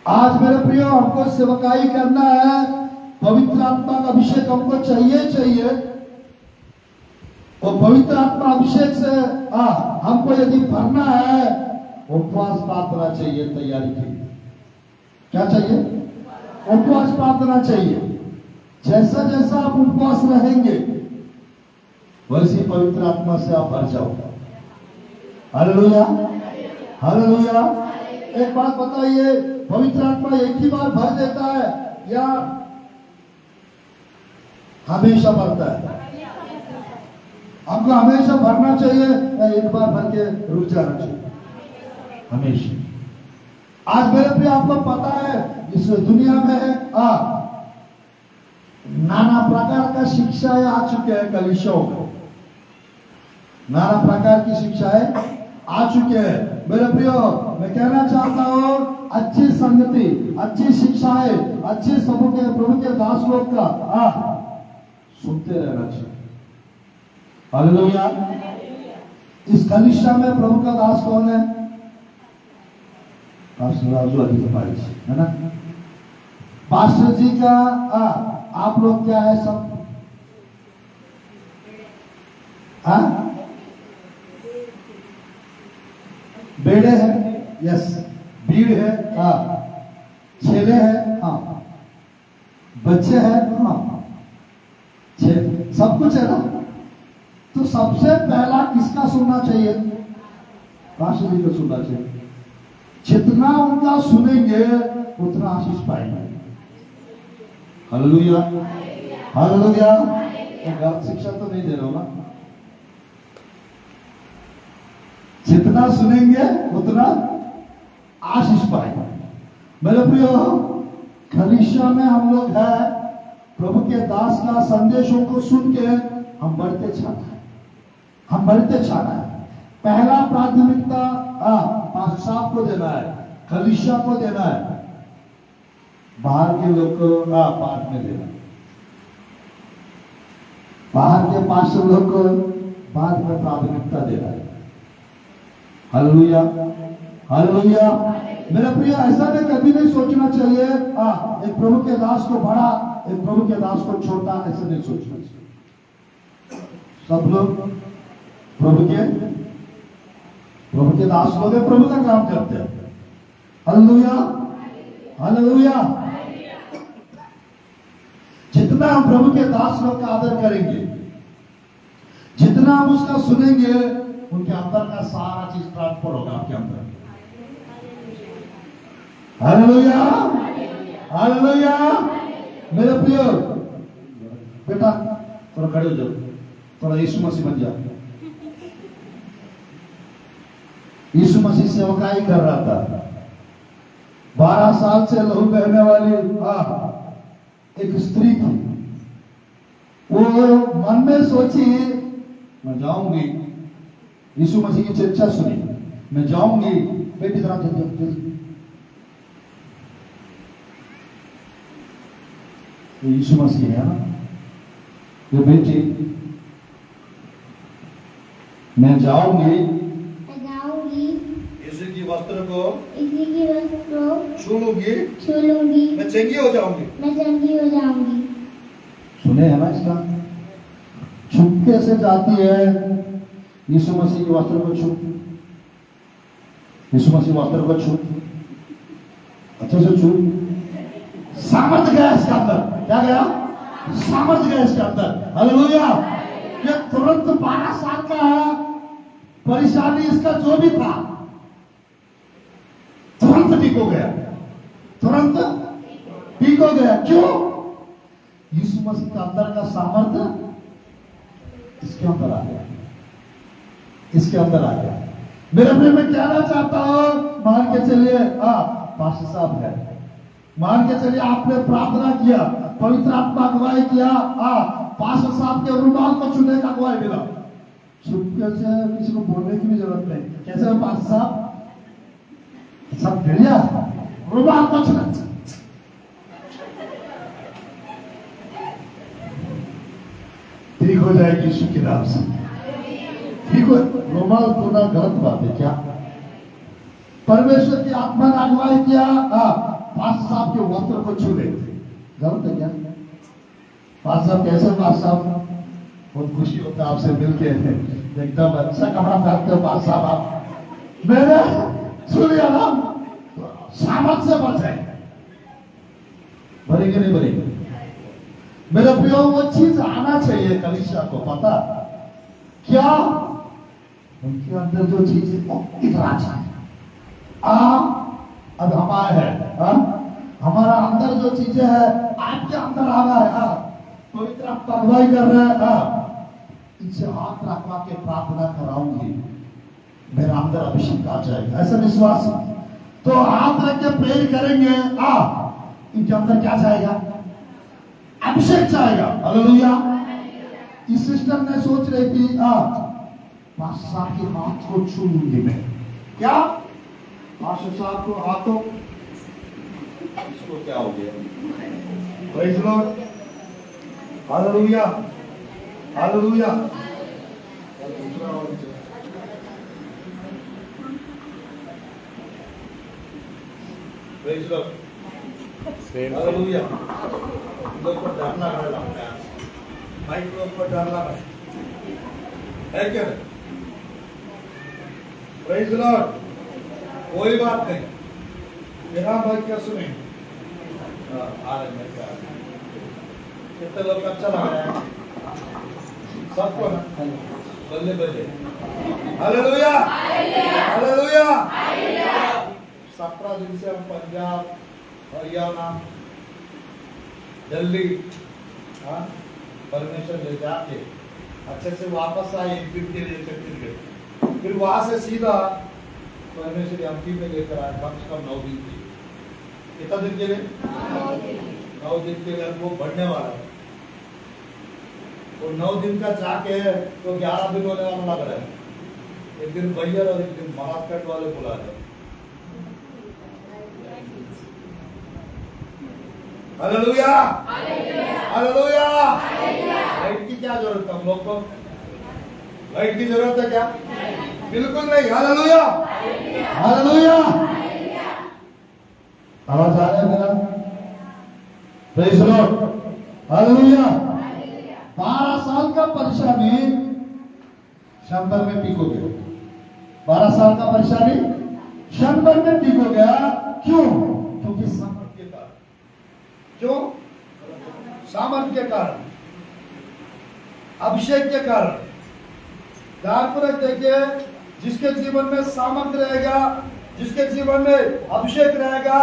A: आज मेरे प्रियो हमको सेवकाई करना है, पवित्र आत्मा का अभिषेक हमको चाहिए और पवित्र आत्मा अभिषेक से हमको यदि भरना है, उपवास प्रार्थना चाहिए तैयारी के लिए। क्या चाहिए? उपवास प्रार्थना चाहिए। जैसा जैसा आप उपवास रहेंगे वैसे पवित्र आत्मा से आप भर जाओगे। Hallelujah, hallelujah. एक बात बताइए, पवित्र आत्मा एक ही बार भर देता है या हमेशा भरता है? हमको हमेशा भरना चाहिए या एक बार भर के रुक जाना चाहिए? हमेशा। आज मेरे पे आपको पता है इस दुनिया में नाना प्रकार का शिक्षाएं आ चुके हैं कलीसियाओं को। नाना प्रकार की शिक्षाएं आ चुके हैं। मेरे प्रियो, मैं कहना चाहता हूं अच्छी संगति, अच्छी शिक्षाएं, अच्छे सबों के प्रभु के दास लोग का सुनते रहना चाहिए। हालेलुया। इस कलीसिया में प्रभु का दास कौन है? है ना? पास्टर जी का आप लोग क्या है सब? बेड़े हैं, यस, भीड़ है, छेले हैं, बच्चे हैं, सब कुछ है ना? तो सबसे पहला किसका सुनना चाहिए? पास्टर जी को सुनना चाहिए। जितना उनका सुनेंगे उतना आशीष पाएंगे। Hallelujah, hallelujah. गलत शिक्षा तो नहीं दे रहा हूं ना? जितना सुनेंगे उतना आशीष पाएंगे। मेरे प्रियो, कलीसिया में हम लोग हैं, प्रभु के दास का संदेशों को सुन के हम बढ़ते जाना है, हम बढ़ते जाना है। पहला प्राथमिकता पास्टर साहब को देना है, कलीसिया को देना है, बाहर के लोग को बाद में देना, बाहर के पास्टर लोग को बाद में प्राथमिकता देना है। Hallelujah, hallelujah. मेरे प्रिय, ऐसा में कभी नहीं सोचना चाहिए एक प्रभु के दास को बड़ा, एक प्रभु के दास को छोटा, ऐसा नहीं सोचना चाहिए। सब लोग प्रभु के दास लोग प्रभु का काम करते हैं। Hallelujah, hallelujah. जितना हम प्रभु के दास लोग का आदर करेंगे, जितना हम उसका सुनेंगे, उनके अंदर का सारा चीज ट्रांसफर होगा आपके अंदर। Hallelujah, hallelujah. मेरे प्रिय बेटा, थोड़ा खड़े हो जाओ, थोड़ा यीशु मसीह बन जाओ। यीशु मसीह सेवकाई कर रहा था, 12 साल से लहू बहने वाली एक स्त्री थी। वो मन में सोची मैं जाऊंगी यीशु मसीह की चर्चा सुनी, मैं जाऊंगी, बेटी जरा जल्दी। यीशु मसीह है ना, ये बेटी मैं जाऊंगी
C: इसी की वस्त्र को
B: छूलूंगी,
C: मैं चंगी हो जाऊंगी।
A: सुने है ना इसका, छुपके से जाती है यीशु मसीह के वस्त्र को छू, यीशु मसीह वस्त्र को छू, अच्छे से छू, सामर्थ्य गया इसके अंदर, क्या गया? सामर्थ्य गया इसके अंदर। हालेलुया। ये तुरंत 12 साल का परेशानी इसका जो भी था तुरंत ठीक हो गया, तुरंत ठीक हो गया। क्यों? यीशु मसीह का अंदर का सामर्थ्य इसके अंदर आ गया, इसके अंदर आ गया। मेरे प्रिय में कहना चाहता हूं, मान के चलिए पास्टर साहब है, मान के चलिए आपने प्रार्थना किया, पवित्र आत्मा अगुवाई किया, पास्टर साहब के रुमाल को छूने का अगुवाई मिला, छुपके से किसी को बोलने की भी जरूरत नहीं। कैसे हो पास्टर साहब? सब बढ़िया, रुमाल को छूना, ठीक हो जाएगी यीशु के नाम से, ठीक हो। रुमाल छूना गलत बात है क्या? परमेश्वर की आत्मा ने अगुवाई किया, पास्टर साहब के वस्त्र को छू ले, गलत है क्या? पास्टर साहब कैसे? पास्टर साहब बहुत खुशी होता है आपसे मिलके, एकदम अच्छा कपड़ा पहनते हो पास्टर साहब आप। मैंने छू लिया ना, सामर्थ्य से बढ़ जाए, भरेंगे नहीं भरेंगे? मेरे प्रियो, वो चीज आना चाहिए कलीसिया को, पता क्या? उनके अंदर जो चीज इधर आ जाए। अब हमारे है, हमारा अंदर जो चीजें है आपके अंदर आ रहा है, पवित्र आत्मा अगुवाई कर रहे हैं, इनसे हाथ रखवा के प्रार्थना कराऊंगी, मेरा अंदर अभिषेक आ जाएगा, ऐसा विश्वास। तो हाथ रख के प्रेयर करेंगे, इनके अंदर क्या जाएगा? अभिषेक जाएगा। हालेलुया। इस सिस्टर ने सोच रही थी पास्टर साहब के हाथ को छू लूंगी मैं, क्या पास्टर साहब को हाथों,
C: इसको क्या हो गया?
A: Praise Lord, hallelujah, hallelujah.
C: Praise Lord, hallelujah. लोग को डरना लगता है, माइक लोग को डरना है क्या? प्रेज़ लॉर्ड, कोई बात नहीं, मेरा भाई क्या सुने? आ रहे हैं क्या? कितने लोग अच्छा लग रहा है सबको ना? बल्ले बल्ले, हालेलुया, हालेलुया। 17 दिन से हम पंजाब, हरियाणा, दिल्ली, परमेश्वर ले जाके अच्छे से वापस आए एक दिन के लिए छत्तीसगढ़, फिर वहां से सीधा परमेश्वर एमपी में लेकर आए, कम से कम 9 दिन की। कितना दिन के लिए? 9 दिन के लिए वो बढ़ने वाला है। वो 9 दिन का जाके तो 11 दिन होने वाला लग रहा है। एक दिन बैयर और एक दिन महाराष्ट्र वाले बुला रहे। Hallelujah, hallelujah. लाइट की क्या जरूरत है हम लोग को? लाइट की जरूरत है क्या? बिल्कुल नहीं। Hallelujah,
A: hallelujah. आवाज आ रहा है मेरा? Praise Lord, hallelujah. 12 साल का परेशानी क्षण भर में ठीक हो गया। 12 साल का परेशानी क्षण भर में ठीक हो गया। क्यों? क्योंकि सामर्थ्य के कारण। क्यों? सामर्थ्य के कारण, अभिषेक के कारण। ध्यानपूर्वक देखिए, जिसके जीवन में सामर्थ्य रहेगा, जिसके जीवन में अभिषेक रहेगा,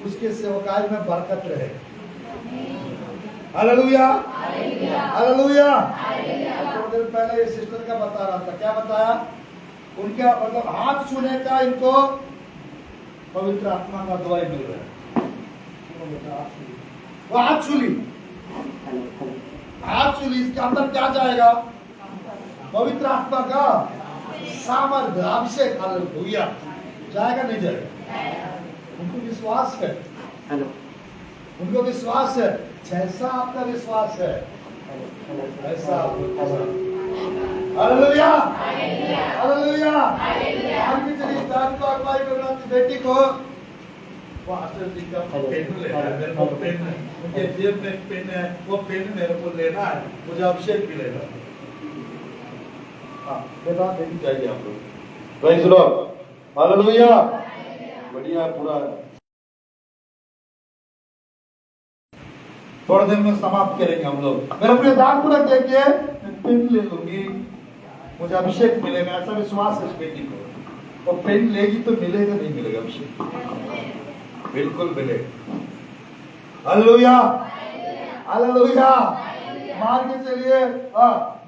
A: उसके सेवकाई में बरकत रहेगी। Hallelujah, hallelujah. थोड़ी देर पहले ये सिस्टर का बता रहा था, क्या बताया? उनका मतलब हाथ छूने का इनको पवित्र आत्मा का दवाई मिल रहा है। वो हाथ छू ली, हाथ छू ली, इसके अंदर क्या जाएगा?
C: पवित्र आत्मा का सामर्थ्य, अभिषेक, हालेलुया। जाएगा नहीं जाएगा? उनको विश्वास है, उनको विश्वास है। जैसा आपका विश्वास है ऐसा हालेलुया, हालेलुया। आगे चलिए, दान को अगुवाई कर रहा थी बेटी को, वो आश्चर्य का पेन लेना है, मेरे को पेन, मुझे जेब में पेन है, वो पेन मेरे को लेना है, मुझे अभिषेक भी लेना है। हाँ, बेटा नहीं चाहिए आप लोग। Praise the Lord, hallelujah. बढ़िया पूरा थोड़ी देर में समाप्त करेंगे हम लोग। मेरे प्रिय दान पूरा देखिए, मैं पेन ले लूंगी, मुझे अभिषेक मिलेगा, ऐसा विश्वास है इस बेटी को। और पेन लेगी तो मिलेगा, नहीं मिलेगा अभिषेक? बिल्कुल मिलेगा। Hallelujah, hallelujah. मान के चलिए,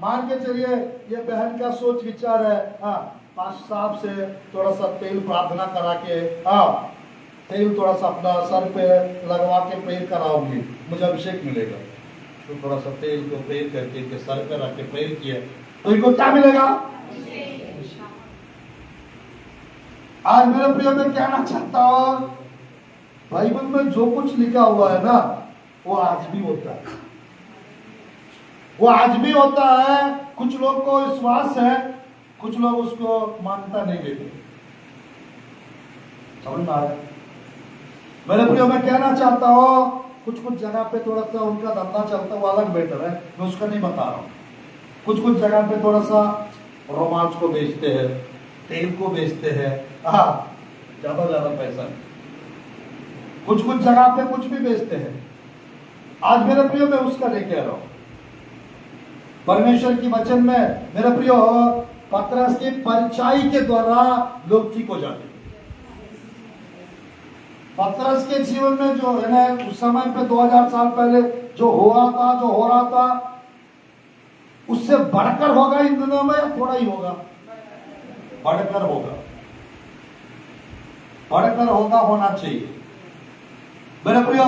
C: मान के चलिए ये बहन का सोच विचार है, पास्टर साहब से थोड़ा सा तेल प्रार्थना करा के, तेल थोड़ा सा अपना सर पे लगवा के प्रेयर कराऊंगी, मुझे अभिषेक मिलेगा। तो थोड़ा सा तेल को प्रेयर करके इनके सर पे रख के प्रेयर किया तो इनको क्या मिलेगा? आज मेरे प्रिय में कहना चाहता हूं, बाइबल में जो कुछ लिखा हुआ है ना, वो आज भी होता है, वो आज भी होता है। कुछ लोग को विश्वास है, कुछ लोग उसको मान्यता नहीं देते। समझ में आ रहा है? मेरे प्रियो मैं कहना चाहता हूं, कुछ जगह पे थोड़ा सा उनका धंधा चलता हुआ अलग बेटर है, मैं उसका नहीं बता रहा हूं। कुछ जगह पे थोड़ा सा रोमांच को बेचते हैं, तेल को बेचते हैं, ज्यादा पैसा। कुछ जगह पे कुछ भी बेचते हैं। आज मेरे प्रियो मैं उसका नहीं कह रहा हूं। परमेश्वर की वचन में मेरे प्रियो पतरस की परछाई के द्वारा लोग ठीक हो जाते। पतरस के जीवन में जो है ना, उस समय पे 2000 साल पहले जो हो रहा था, उससे बढ़कर होगा इन दिनों में, या थोड़ा ही होगा? बढ़कर होगा, होना चाहिए। मेरे प्रिय,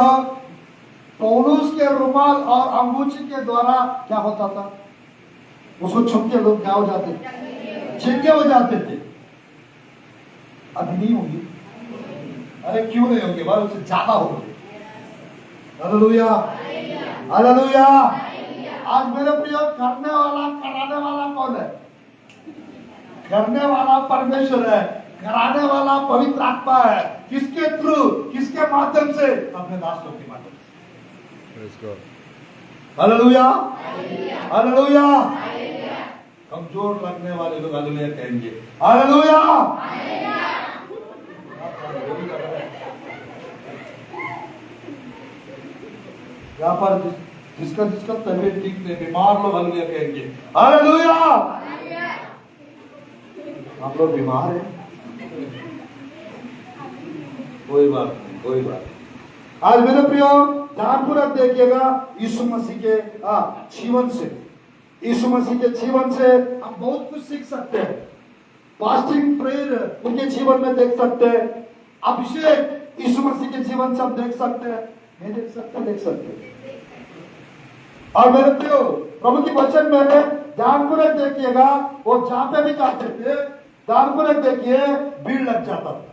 C: पौलुस के रुमाल और अंगूठी के द्वारा क्या होता था? उसको छुप के लोग क्या हो जाते थे? चिंके हो जाते थे। अभी नहीं होगी? अरे क्यों नहीं होंगे भाई, उससे ज्यादा होंगे। Hallelujah, hallelujah. आज मेरे प्रिय, करने वाला कराने वाला कौन है? करने वाला परमेश्वर है, कराने वाला पवित्र आत्मा है। किसके थ्रू, किसके माध्यम से? अपने दास लोग के माध्यम से। Hallelujah, hallelujah. कमजोर लगने वाले लोग हालेलुया कहेंगे। हालेलुया, यहाँ पर जिसका तबीयत ठीक नहीं, बीमार लोग हालेलुया कहेंगे। हालेलुया। आप लोग बीमार हैं, कोई बात नहीं, कोई बात नहीं। आज मेरे प्रियो ध्यानपूर्वक देखिएगा, यीशु मसीह के जीवन से, यीशु मसीह के जीवन से हम बहुत कुछ सीख सकते हैं। फास्टिंग, प्रेयर उनके जीवन में देख सकते हैं। अभिषेक यीशु मसीह के जीवन से हम देख सकते हैं। नहीं देख सकते? देख सकते हैं। और मेरे प्रियो, प्रभु की वचन में ध्यानपूर्वक देखिएगा, वो जहां पे भी जाते थे, ध्यानपूर्वक देखिए, भीड़ लग जाता था।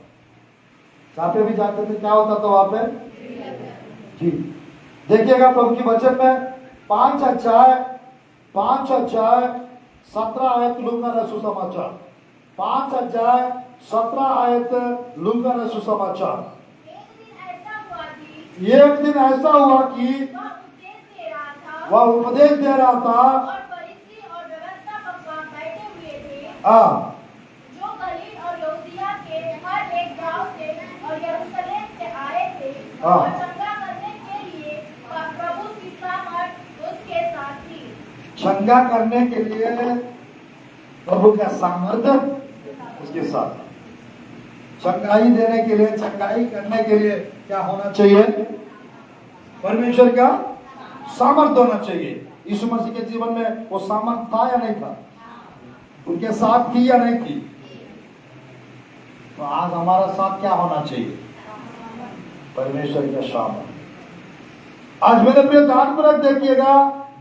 C: जहां पे भी जाते थे क्या होता था वहां पे? जी देखिएगा, प्रभु की वचन में 5 अध्याय 17 आयत लूका रसू समाचार, 5 अध्याय 17 आयत लूका रसू समाचार। एक दिन ऐसा हुआ कि वह उपदेश दे रहा था,
B: और फरीसी और व्यवस्था पकवान बैठे हुए थे, जो गलील और यहूदिया के हर एक गांव से और यरूशलेम से आए थे, और चंगा करने के लिए प्रभु की सामर्थ उसके साथ थी।
C: चंगा करने के लिए प्रभु का सामर्थ्य उसके साथ, चंगाई देने के लिए, चंगाई करने के लिए क्या होना चाहिए? परमेश्वर का सामर्थ होना चाहिए। यीशु मसीह के जीवन में वो सामर्थ था या नहीं था? उनके साथ थी या नहीं थी? तो आज हमारा साथ क्या होना चाहिए? परमेश्वर का सामर्थ। आज मेरे प्रिय ध्यानपूर्वक देखिएगा,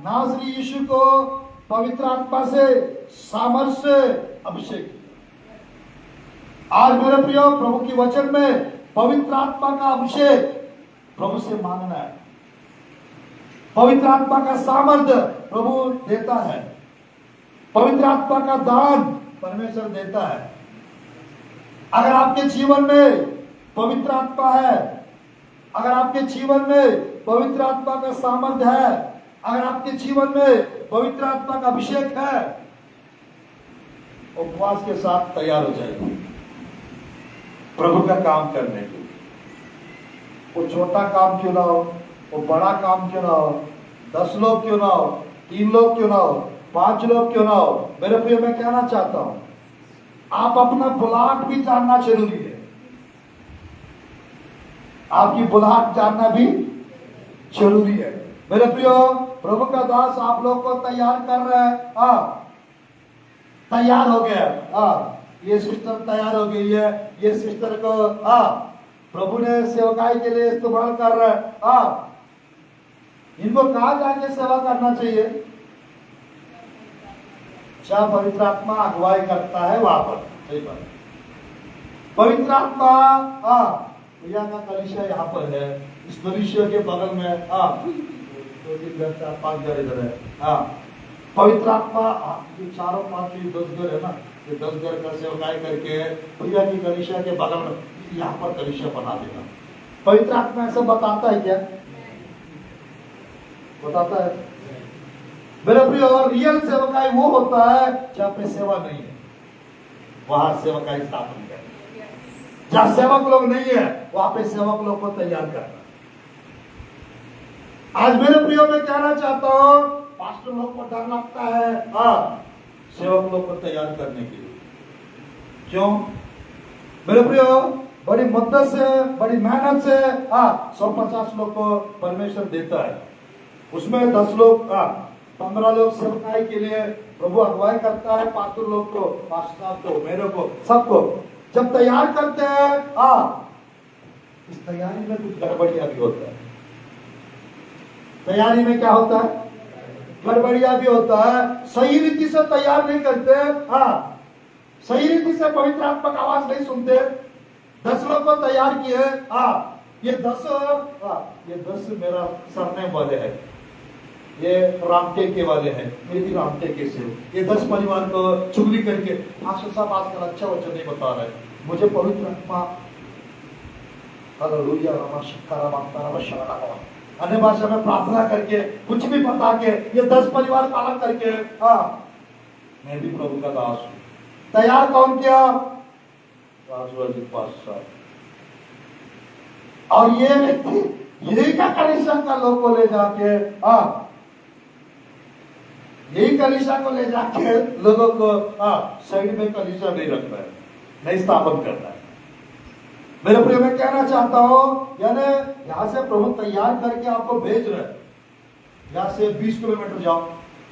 C: नासरी यीशु को
A: पवित्र आत्मा से सामर्थ्य से अभिषेक किया। आज मेरे प्रियो प्रभु की वचन में पवित्र आत्मा का अभिषेक प्रभु से मांगना है। पवित्र आत्मा का सामर्थ्य प्रभु देता है। पवित्र आत्मा का दान परमेश्वर देता है। अगर आपके जीवन में पवित्र आत्मा है, अगर आपके जीवन में पवित्र आत्मा का सामर्थ्य है, अगर आपके जीवन में पवित्र आत्मा का अभिषेक है, उपवास के साथ तैयार हो जाएगा प्रभु का काम करने के लिए। वो छोटा काम क्यों ना हो, वो बड़ा काम क्यों ना हो, 10 लोग क्यों ना हो, 3 लोग क्यों ना हो, 5 लोग क्यों ना हो, मेरे प्रिय मैं कहना चाहता हूं आप अपना बुलाहट भी जानना जरूरी है। आपकी बुलाहट जानना भी जरूरी है। मेरे प्रियो प्रभु का दास आप लोग को तैयार कर रहा है। तैयार हो गया। ये सिस्टर तैयार हो गई है। ये सिस्टर को प्रभु ने सेवकाई के लिए इस्तेमाल कर रहा है। इनको कहां जाके सेवा करना चाहिए? जहां पवित्र आत्मा अगुवाई करता है वहां पर। सही बात। पवित्र आत्मा भैया का कलीसिया यहाँ पर है। इस कलीसिया के बगल में 2 3 घर 4 5 घर इधर है। पवित्र आत्मा जो 4 5 10 घर है ना, ये 10 घर का सेवकाई करके भैया की कलीसिया के बगल में यहाँ पर कलीसिया बना देगा। पवित्र आत्मा ऐसा बताता है क्या? बताता है? मेरे प्रिय और रियल सेवकाई वो होता है जहाँ पे सेवा नहीं है, वहां सेवकाई स्थापन है। जहां सेवक लोग नहीं है वहां पे सेवक लोग को तैयार करना। आज मेरे प्रियो में कहना चाहता हूं, पास्टर लोग को डर लगता है सेवक लोग को तैयार करने के लिए। क्यों? मेरे प्रियो बड़ी मदद से, बड़ी मेहनत से 150 लोग को परमेश्वर देता है। उसमें 10 लोग 15 लोग सेवकाई के लिए प्रभु अगुवाई करता है। पास्टर लोग को, पास्टर को, मेरे को, सबको जब तैयार करते हैं इस तैयारी में कुछ गड़बड़ियां भी होता है। तैयारी में क्या होता है? गड़बड़ियां भी होता है। सही रीति से तैयार नहीं करते। सही रीति से पवित्र आत्मा का आवाज नहीं सुनते। 10 लोग को तैयार किए। ये 10 मेरा सरनेम वाले हैं, ये रामटेके वाले हैं, ये भी रामटेके से। ये 10 परिवार को चुगली करके पास्टर साहब आजकल अच्छा वचन नहीं बता रहे। मुझे पवित्र आत्मा हालेलुया अन्य भाषा में प्रार्थना करके कुछ भी बता के ये 10 परिवार का अलग करके मैं भी प्रभु का दास हूं। तैयार कौन किया? पास्टर। और ये व्यक्ति यही का कलीसिया का लोग को ले जाके यही कलीसिया को ले जाके लोगों को साइड में कलीसिया नहीं रखना है, नहीं स्थापन करना है। मेरे प्रिय मैं कहना चाहता हूं, यानी यहां से प्रभु तैयार करके आपको भेज रहे हैं। यहां से 20 किलोमीटर जाओ,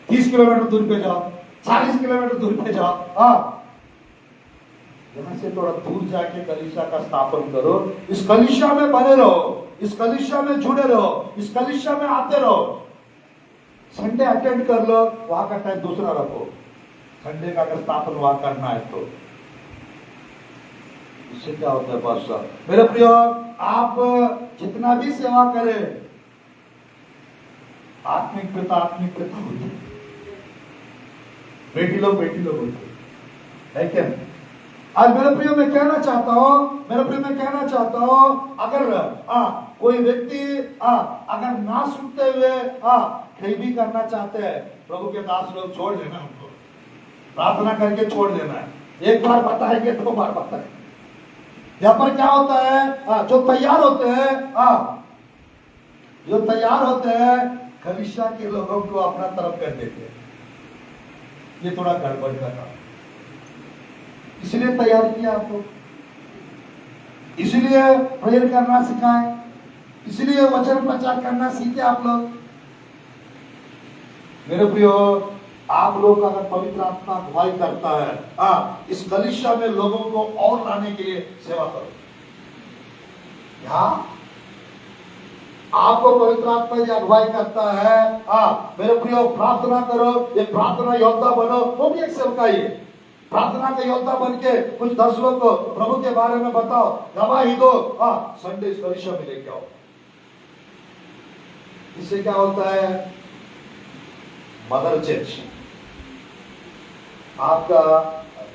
A: 30 किलोमीटर दूर पे जाओ, 40 किलोमीटर दूर पे जाओ। यहां से थोड़ा दूर जाके कलीसिया का स्थापन करो। इस कलीसिया में बने रहो, इस कलीसिया में जुड़े रहो, इस कलीसिया में आते रहो। संडे अटेंड कर लो, वहां का टाइम दूसरा रखो। संडे का अगर स्थापन वहां करना है तो इससे क्या होता है पास्टर? मेरे प्रियो आप जितना भी सेवा करें, आत्मिक पिता होते, बेटी लोग होते है क्या? आज मेरे प्रियो मैं कहना चाहता हूं, अगर कोई व्यक्ति अगर ना सुनते हुए कहीं भी करना चाहते हैं, प्रभु के दास लोग छोड़ देना, उनको प्रार्थना करके छोड़ देना है। एक बार बताएंगे, 2 बार बताएंगे। यहाँ पर क्या होता है? जो तैयार होते हैं कलीसिया के लोगों को अपना तरफ कर देते हैं। ये थोड़ा गड़बड़ का काम, इसलिए तैयार किया आपको, इसलिए प्रेयर करना सिखाए, इसलिए वचन प्रचार करना सीखे आप लोग। मेरे प्रियो आप लोग अगर पवित्र आत्मा अगुवाई करता है इस कलीसिया में लोगों को और लाने के लिए सेवा करो।
C: आपको पवित्र आत्मा की अगुवाई करता है। मेरे प्रियो, प्रार्थना करो, एक प्रार्थना योद्धा बनो, वो भी एक सेवकाई है। प्रार्थना का योद्धा बन के कुछ 10 लोग को प्रभु के बारे में बताओ, गवाही दो, संडे परीक्षा में लेके आओ। इससे क्या होता है? मदर चर्च, आपका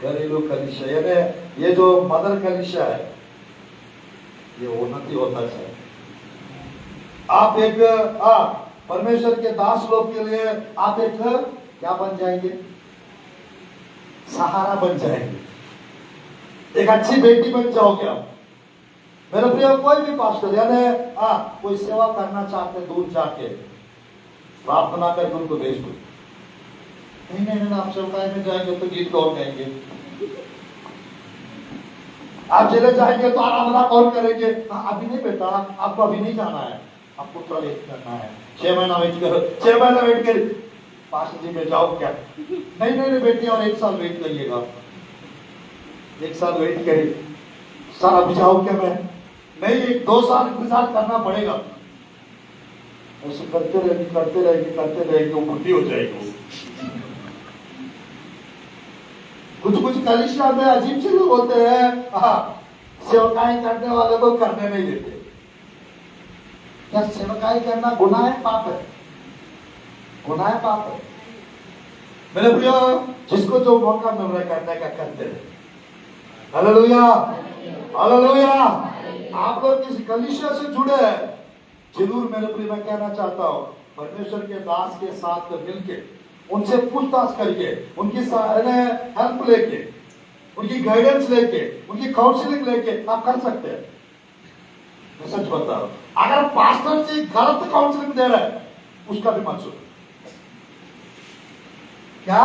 C: घरेलू कलीसिया, यानी ये जो मदर कलीसिया है, ये उन्नति होता चाहिए। आप एक परमेश्वर के दास लोग के लिए आप एक क्या बन जाएंगे? सहारा बन जाएंगे, एक अच्छी बेटी बन जाओगे आप। मेरे प्रिय, कोई भी पास्टर यानी कोई सेवा करना चाहते दूर जाके, प्रार्थना करके उनको भेज दो। नहीं, आप सेवकाई में जाएंगे तो गीत कौन गाएंगे? आप चले जाएंगे तो आराधना कौन करेंगे? अभी नहीं बेटा, आपको अभी नहीं जाना है, आपको थोड़ा वेट करना है, 6 महीना वेट करो। 6 महीना वेट कर, पास्टर जी में जाओ क्या? नहीं बेटी, और 1 साल वेट करिएगा, 1 साल वेट करिए। सर अभी जाओ क्या? मैं नहीं, 2 साल इंतजार करना पड़ेगा। ऐसे करते रहेंगे, वो बुद्धि हो जाएगी। कुछ कलीसिया में अजीब से लोग होते हैं, सेवकाई करने वाले को करने नहीं देते। क्या सेवकाई करना गुनाह है, पाप है? गुनाह है, पाप है। मेरे प्रियो, जिसको जो मौका मिल रहा है करने का करते रहे। Hallelujah, hallelujah. आप लोग किसी कलीसिया से जुड़े हैं, जरूर मेरे प्रिय मैं कहना चाहता हूँ, परमेश्वर के दास के साथ मिलके उनसे पूछताछ करके, उनकी हेल्प लेके, उनकी गाइडेंस लेके, उनकी काउंसलिंग लेके आप कर सकते हैं। मैं सच बता रहा हूं, अगर पास्टर जी गलत काउंसलिंग दे रहे हैं, उसका भी मत सुनो। क्या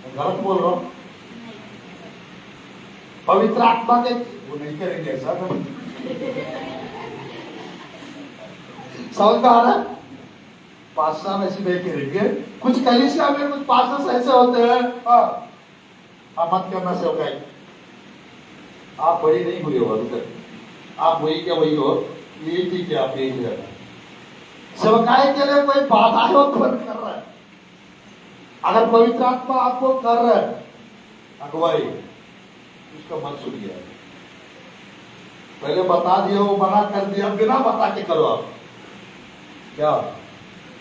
C: मैं गलत बोल रहा हूं? पवित्र आत्मा के वो नहीं करेंगे ऐसा। समझ में आ रहा है? पास्टर ऐसे नहीं करेंगे। कुछ कलीसिया में कुछ पास्टर ऐसे होते हैं, आप मत करना सेवकाई। आप बड़ी नहीं हुई हो अभी तक, आप वही क्या वही हो, यही ठीक है, आप यही रहना। सेवकाई के लिए कोई बाधाएं उत्पन्न कर रहा है, अगर पवित्र आत्मा आपको कर रहा है अगुवाई, उसका मत सुनिए। पहले बता दिया, वो मना कर दिया, बिना बता के करो आप। क्या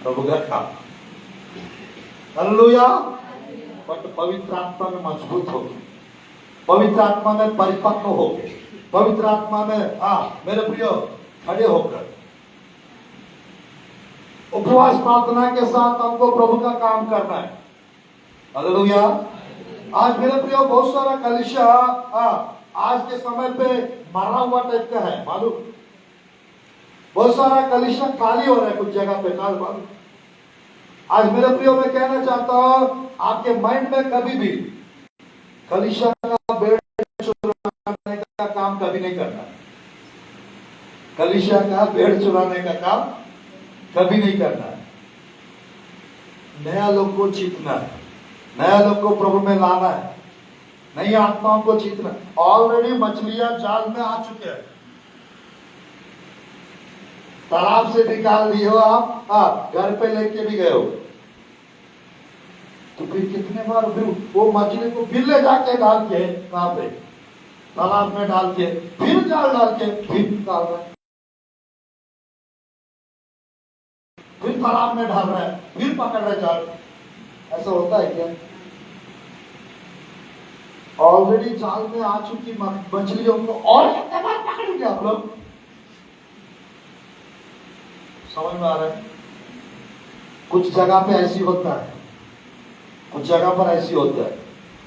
C: प्रभु का काम? हालेलुया। बट पवित्र आत्मा में मजबूत हो गए, पवित्र आत्मा में परिपक्व हो गए, पवित्र आत्मा में मेरे प्रियो खड़े होकर उपवास प्रार्थना के साथ हमको प्रभु का काम करना है। हालेलुया। आज मेरे प्रियो बहुत सारा कलीसिया आज के समय पे मरा हुआ टाइप का है, मालूम? बहुत सारा कलीसिया खाली हो रहा है कुछ जगह पे, मालूम? आज मेरे प्रियो मैं कहना चाहता हूं, आपके माइंड में कभी भी कलीसिया का बेड़ चुराने का काम कभी नहीं करना। कलीसिया का बेड़ चुराने का काम कभी नहीं करना है। नया लोग को जीतना है, नया लोग को प्रभु में लाना है, नई आत्माओं को जीतना। ऑलरेडी मछलियां जाल में आ चुके हैं, तालाब से निकाल लिए हो आप, घर पे लेके भी गए हो, तो फिर कितने बार फिर वो मछली को फिर ले जाके डाल के कहां पे? तालाब में डाल के, फिर जाल डाल के, फिर निकाल रहा है, फिर तालाब में डाल रहा है, फिर पकड़ रहा है जाल। ऐसा होता है क्या? ऑलरेडी जाल में आ चुकी मछलियों को और कितने बार पकड़ेंगे आप लोग? समझ में आ रहा है? कुछ जगह पे ऐसी होता है, कुछ जगह पर ऐसी होता है।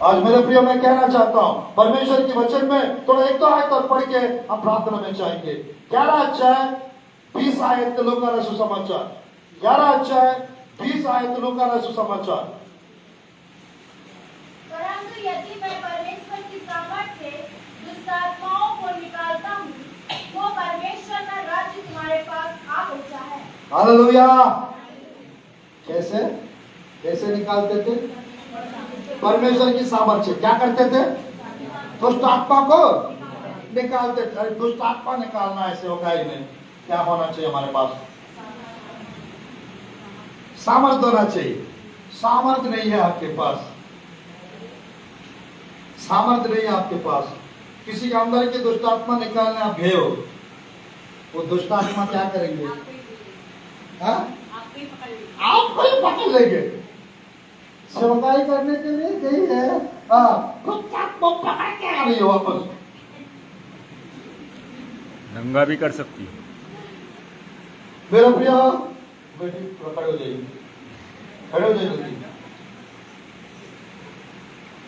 C: आज मेरे प्रिय मैं कहना चाहता हूं, परमेश्वर के वचन में थोड़ा एक दो आयत और पढ़ के हम प्रार्थना में जाएंगे। 11 अध्याय 20 आयत लूका रसूल समाचार, 11 अध्याय 20 आयत लूका रसूल समाचार।
B: परंतु यदि मैं परमेश्वर की सामर्थ से दुष्ट आत्माओं को निकालता हूँ, तो परमेश्वर का राज्य तुम्हारे पास आ पहुंचा है।
C: हालेलुया। कैसे कैसे निकालते थे? परमेश्वर की सामर्थ्य। क्या करते थे? दुष्ट आत्मा को निकालते थे। दुष्ट आत्मा निकालना है सेवकाई में, क्या होना चाहिए हमारे पास? सामर्थ्य होना चाहिए। सामर्थ्य नहीं है आपके पास, सामर्थ्य नहीं है आपके पास। किसी के अंदर की दुष्ट आत्मा निकालने आप गए हो, वो दुष्ट आत्मा क्या करेंगे? हाँ? आपको ही पकड़ लेंगे। सेवकाई करने के लिए गई है, हाँ, कुछ आत्मा पकड़ के आ रही हो वापस।
D: दंगा भी कर सकती है।
C: मेरा प्रिय बेटी खड़े हो जाइए, खड़े हो जाइए।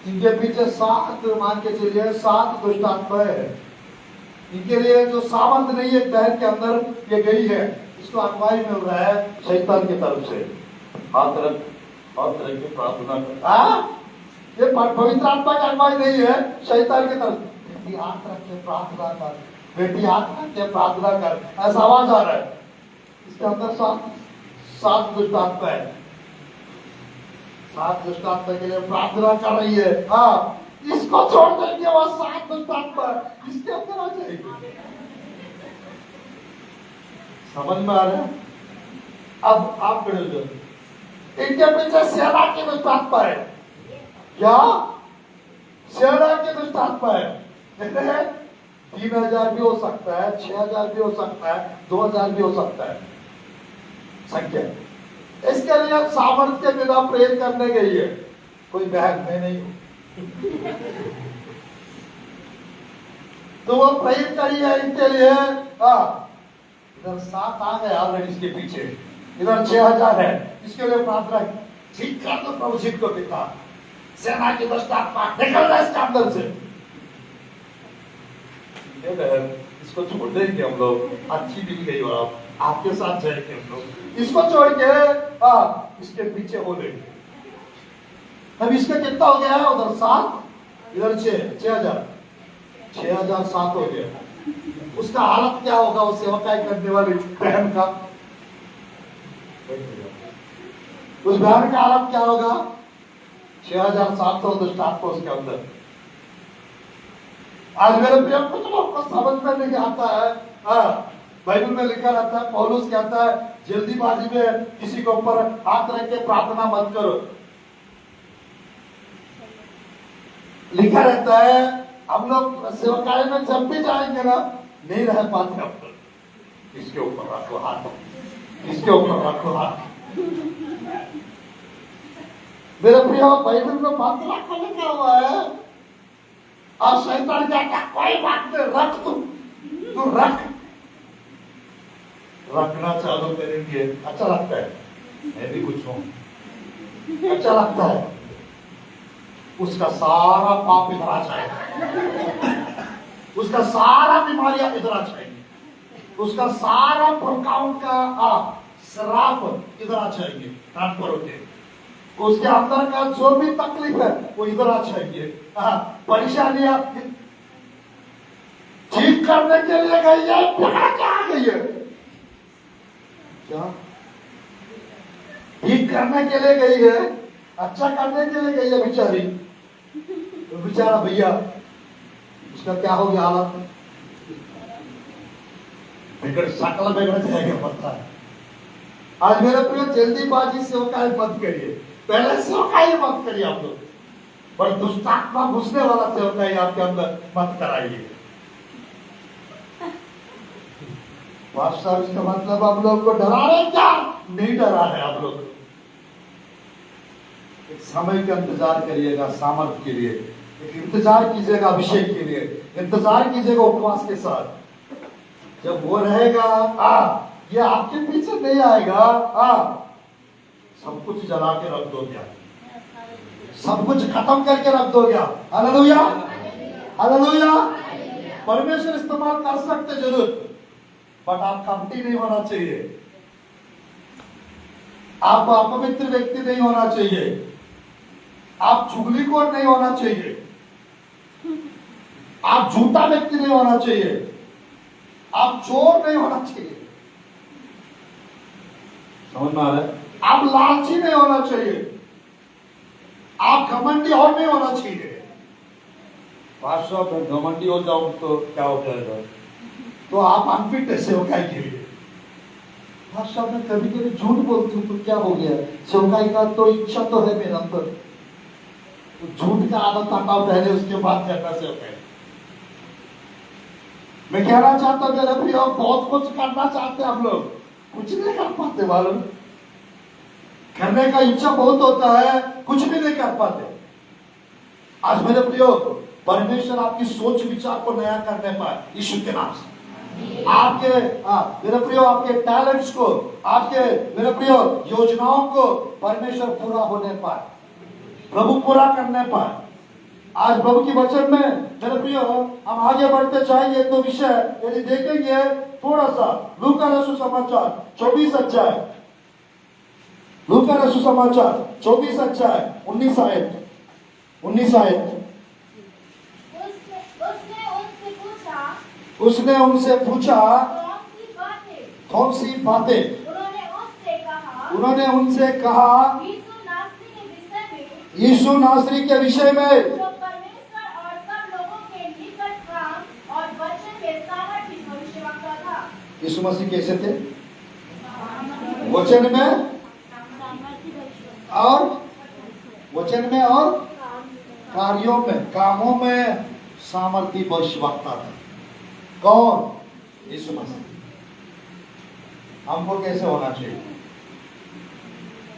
C: इनके पीछे 7 मान के चलिए 7 दुष्ट आत्मा है। इनके लिए जो सामर्थ नहीं है बहन के अंदर ये गई है, इसको अगुवाई मिल रहा है शैतान की तरफ से। हाथ रख और तरह की प्रार्थना कर। ये पवित्र आत्मा की अगुवाई नहीं है, शैतान की तरफ। बेटी हाथ रख के प्रार्थना कर, बेटी हाथ रख के प्रार्थना कर, ऐसा आवाज आ रहा है। इसके अंदर 7 दुष्ट आत्मा है। 7 दुष्ट आत्मा के लिए प्रार्थना कर रही है। हाँ, इसको छोड़ देंगे, वो 7 दुष्ट आत्मा इसके अंदर आ जाएगी। समझ में आ रहा है? अब आप खड़े हो जाओ। इनके पीछे सेना की दुष्ट आत्मा है। क्या? सेना की दुष्ट आत्मा है। 3000 भी हो सकता है, 6000 भी हो सकता है, 2000 भी हो सकता है संख्या। इसके लिए सामर्थ्य के बिना प्रेम करने गई है। कोई बहन में नहीं हो तो वो प्रेम करी है इनके लिए। इधर 7 आ गए ऑलरेडी, इसके पीछे इधर 6000 है। इसके लिए प्रार्थना ठीक कर दो प्रभु जी को, पिता सेना की दुष्ट आत्मा निकल रहा है इसके अंदर से। इसको छोड़ देंगे हम लोग, अच्छी मिल गई और आपके साथ जाएंगे हम लोग। इसको छोड़ के इसके पीछे हो लेंगे। अब इसका कितना हो गया है? उधर 7 इधर 6000 6007 हो गया। उसका हालत क्या होगा उस सेवकाई करने वाली बहन का? उस बहन का हालत क्या होगा? 6700 दुष्ट आत्मा उसके अंदर। आज मेरे प्रिय कुछ लोग को समझ में नहीं आता है। बाइबल में लिखा रहता है, पौलुस कहता है जल्दीबाजी में किसी के ऊपर हाथ रख के प्रार्थना मत करो। लिखा रहता है हम लोग सेवकाई में जब भी जाएंगे ना, नहीं रह पाते हम लोग। इसके ऊपर रखो हाथ, इसके ऊपर रखो हाथ। मेरे प्रिय बाइबल में बात लिखा हुआ है। और शैतान कहता कोई बात नहीं, रख तू रख। रखना चालू करेंगे, अच्छा लगता है। मैं भी कुछ हूं, अच्छा लगता है। उसका सारा पाप इधर आ जाएगा, उसका सारा बीमारियां इधर आ जाएंगी, उसका सारा प्रकारों का श्राप इधर आ जाएंगे। ट्रांसफर होते उसके अंदर का जो भी तकलीफ है वो इधर आ जाएंगे। परेशानियां ठीक करने के लिए गई है, क्या आ गई है? क्या ठीक करने के लिए गई है, अच्छा करने के लिए गई है बेचारी। तो बेचारा भैया उसका क्या हो गया हालत? बिगड़ सकल बिगड़ जाएगा पता है। आज मेरे प्रिय जल्दीबाजी सेवकाई मत करिए, पहले सेवकाई मत करिए आप लोग। पर दुष्टात्मा घुसने वाला सेवकाई आपके अंदर मत कराइए। इसका मतलब आप लोग को डरा रहे क्या? नहीं डरा है आप लोग। एक समय का इंतजार करिएगा सामर्थ्य के लिए, एक इंतजार कीजिएगा अभिषेक के लिए, इंतजार कीजिएगा उपवास के साथ। जब वो रहेगा ये आपके पीछे नहीं आएगा। सब कुछ जला के रख दो क्या, सब कुछ खत्म करके रख दो क्या? Hallelujah, hallelujah. परमेश्वर इस्तेमाल कर सकते जरूर, बट आप कपटी नहीं होना चाहिए, आप अपवित्र व्यक्ति नहीं होना चाहिए, आप चुगलीखोर नहीं होना चाहिए, आप झूठा व्यक्ति नहीं होना चाहिए, आप चोर नहीं होना चाहिए। समझ में आ रहा है? आप लालची नहीं होना चाहिए, आप घमंडी और नहीं होना चाहिए। पास्टर घमंडी हो जाओ तो क्या हो जाएगा? तो आप अनफिट है सेवकाई के लिए।
A: भाषा में कभी कभी झूठ बोलती हूँ तो क्या हो गया, सेवकाई का तो इच्छा तो है मेरे अंदर, तो झूठ का आदत हटाओ पहले, उसके बाद करना सेवकाई। मैं कहना चाहता हूँ मेरे प्रियो, बहुत कुछ करना चाहते हैं हम लोग, कुछ नहीं कर पाते मालूम। करने का इच्छा बहुत होता है, कुछ भी नहीं कर पाते। आज मेरे प्रियो, परमेश्वर आपकी सोच विचार को नया करने पाए यीशु के नाम से। आपके मेरे प्रियो, आपके टैलेंट्स को, आपके मेरे प्रियो योजनाओं को परमेश्वर पूरा होने पाए, प्रभु पूरा करने पाए। आज प्रभु की वचन में मेरे प्रियो हम आगे बढ़ते जाएंगे तो विषय यदि देखेंगे थोड़ा सा, लूका रसूल समाचार 24 अध्याय, लूका रसूल समाचार 24 अध्याय 19 आयत। उसने उनसे पूछा कौन सी बातें? उन्होंने उनसे कहा यीशु नासरी के विषय में,
B: जो परमेश्वर और सब लोगों के निकट काम और वचन में सामर्थी भविष्यवक्ता था।
A: यीशु मसीह कैसे थे? वचन में और कार्यों में, कामों में सामर्थी भविष्यवक्ता था। कौन? यीशु मसीह। हमको कैसे होना चाहिए?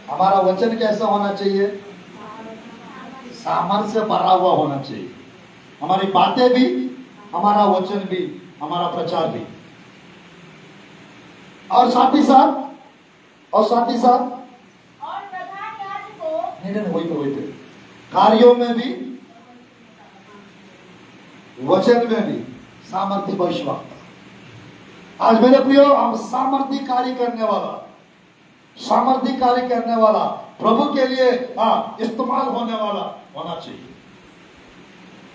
A: हमारा वचन कैसा होना चाहिए? सामर्थ्य से भरा हुआ होना चाहिए। हमारी बातें भी, हमारा वचन भी, हमारा प्रचार भी, और साथ ही साथ
B: और प्रधान याजकों
A: नहीं वही थे कार्यों में भी, वचन में भी सामर्थ्य भविष्यवक्ता। आज मेरे प्रियो, हम सामर्थ्य कार्य करने वाला प्रभु के लिए इस्तेमाल होने वाला होना चाहिए।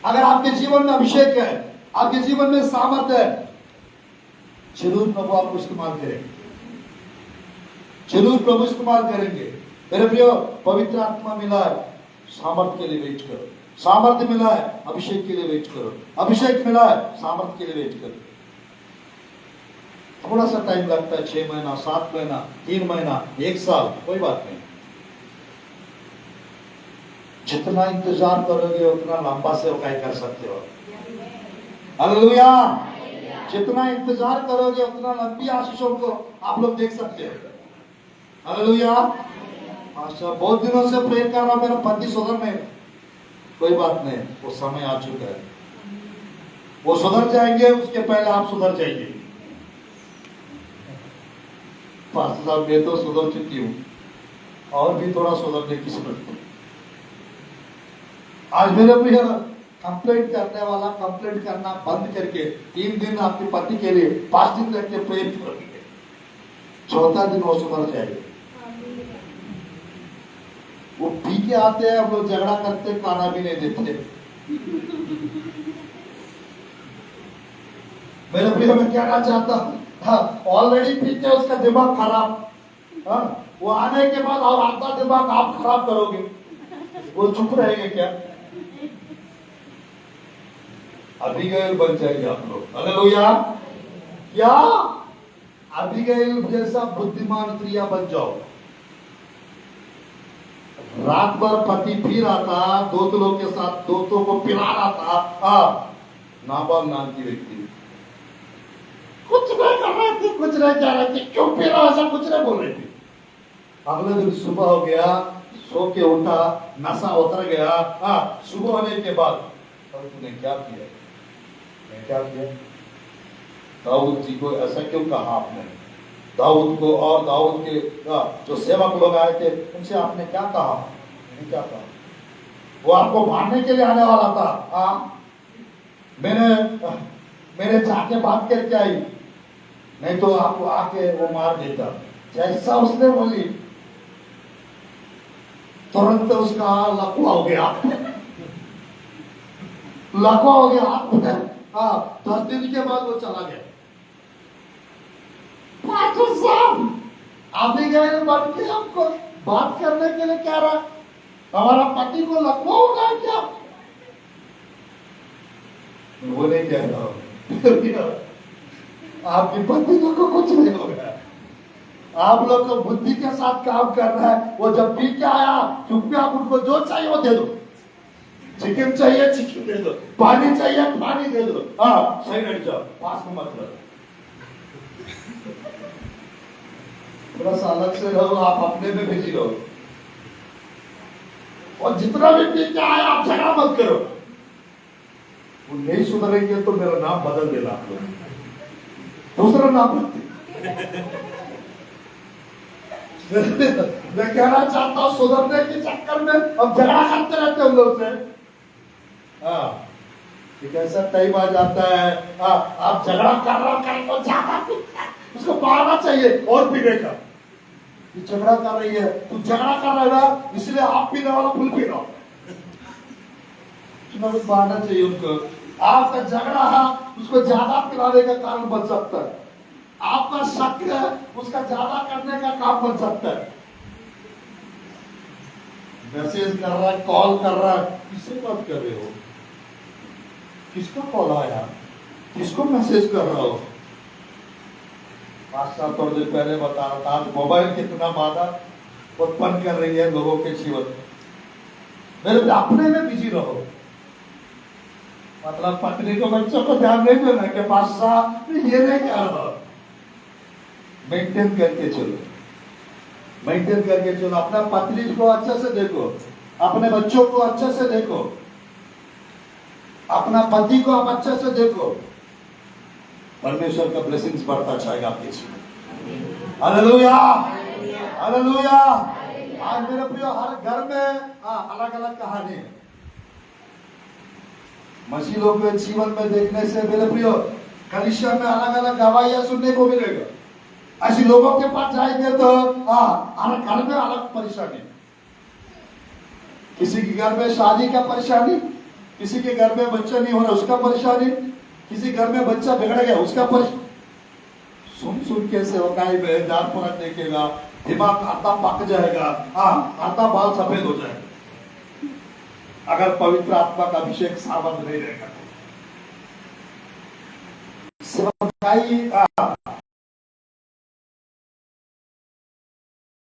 A: अगर आपके जीवन में अभिषेक है, आपके जीवन में सामर्थ्य है, जरूर प्रभु आपको इस्तेमाल करेंगे, जरूर प्रभु इस्तेमाल करेंगे। मेरे प्रियो, पवित्र आत्मा मिला है, सामर्थ्य के लिए वेट करो। सामर्थ्य मिला है, अभिषेक के लिए वेट करो। अभिषेक मिला है, सामर्थ्य के लिए वेट करो। थोड़ा सा टाइम लगता है, 6 महीना, 7 महीना, 3 महीना, 1 साल, कोई बात नहीं। जितना इंतजार करोगे उतना लंबा सेवकाई कर सकते हो। हालेलुया। जितना इंतजार करोगे उतना लंबी आशीषों को आप लोग देख सकते हो। हालेलुया। अच्छा, बहुत दिनों से प्रेयर कर रहा हूं, मेरा पति सुधर नहीं। कोई बात नहीं, वो समय आ चुका है, वो सुधर जाएंगे, उसके पहले आप सुधर जाइए। पास्टर साहब, मैं तो सुधर चुकी हूँ, और भी थोड़ा सुधरने की जरूरत है। आज मेरे प्रिय, कंप्लेंट करने वाला कंप्लेंट करना बंद करके 3 दिन आपके पति के लिए 5 दिन रख के प्रेयर करेंगे, 4था दिन वो सुधर जाएगा। वो पी के आते हैं, हम लोग झगड़ा करते, खाना भी नहीं देते। मेरे प्रिय, मैं कहना चाहता हूँ, ऑलरेडी पी के उसका दिमाग खराब, वो आने के बाद और आधा दिमाग आप खराब करोगे, वो चुप रहेंगे क्या? अबीगैल बन जाएंगे आप लोग। हालेलुया। क्या अबीगैल जैसा बुद्धिमान स्त्रियां बन जाओ। रात भर पति पी रहा था, दोस्तों के साथ दोस्तों को पिला रहा था, नाबाल नाम की व्यक्ति कुछ नहीं कर रही थी, कुछ नहीं कह रही थी, क्यों पी रहा, ऐसा कुछ नहीं बोल रही थी। अगले दिन सुबह हो गया, सो के उठा, नशा उतर गया। सुबह होने के बाद तूने क्या किया? मैं क्या किया? दाऊद जी को ऐसा क्यों कहा आपने? दाऊद को और दाऊद के जो सेवक लोग आए थे, उनसे आपने क्या कहा? मैंने क्या कहा? वो आपको मारने के लिए आने वाला था। मैंने जाके बात करके आई, नहीं तो आपको आके वो मार देता। जैसा उसने बोली, तुरंत उसका लकवा हो गया, लकवा हो गया हाथ में। 10 दिन के बाद वो चला गया। पास्टर साहब, अबीगैल बन के हमको बात करने के लिए कह रहा, हमारा पति को लकवा होगा क्या? वो नहीं कह रहा, आपकी पत्नी को कुछ नहीं होगा।
C: आप लोग तो बुद्धि के साथ काम कर रहा है। वो जब पी के आया चुपचाप उनको जो चाहिए वो दे दो। चिकन चाहिए चिकन दे दो, पानी चाहिए पानी दे दो। हाँ सही बैठ जाओ, पास में मत रहो, थोड़ा सा अलग से रहो, आप अपने में बिजी रहो। और जितना भी पी के आया आप झगड़ा मत करो। वो नहीं सुधरेंगे तो मेरा नाम बदल देना आप लोग, दूसरा नाम रखते। मैं कहना चाहता हूं सुधरने के चक्कर में हम झगड़ा करते रहते हैं उन लोग से। हाँ एक ऐसा टाइम आ जाता है, आप झगड़ा कर रहा ज्यादा उसको मारना चाहिए और पीने का। ये झगड़ा कर रही है, तू झगड़ा कर रहा है ना, इसलिए आप पीने वाला फुल पी रहा, कुछ मारना चाहिए उनको। आपका झगड़ा है उसको ज्यादा पिलाने का कारण बन सकता है, आपका शक है उसका ज्यादा करने का काम बन सकता है। मैसेज कर रहा है, कॉल कर रहा है, किससे बात कर रहे हो, किसका कॉल आया, किसको मैसेज कर रहा हो। 5-7 दिन पहले बता रहा था, आज मोबाइल कितना बाधा उत्पन्न कर रही है लोगों के जीवन में। मेरे अपने में बिजी रहो, मतलब पत्नी को बच्चों को ध्यान नहीं देना कि बादशाह ये नहीं कर रहा। मेंटेन करके चलो, मेंटेन करके चलो। अपना पत्नी को अच्छे से देखो, अपने बच्चों को अच्छे से देखो, अपना पति को आप अच्छे से देखो। परमेश्वर का ब्लेसिंग्स बढ़ता जाएगा आपके जीवन। Hallelujah, hallelujah. आज मेरे प्रिय हर घर में अलग अलग कहानी है। मसीह लोग के जीवन में देखने से मेरे प्रिय कलीसिया में अलग अलग गवाहियां सुनने को मिलेगा। ऐसे लोगों के पास जाएंगे तो अलग घर में अलग परेशानी, किसी के घर में शादी का परेशानी, किसी के घर में बच्चा नहीं हो रहा उसका परेशानी, किसी घर में बच्चा बिगड़ गया उसका परेशानी। सुन सुन के सेवकाई में जान परत देखेगा, दिमाग आधा पक जाएगा, आधा बाल सफेद हो जाएगा अगर पवित्र आत्मा का अभिषेक सावध नहीं रहेगा। सेवकाई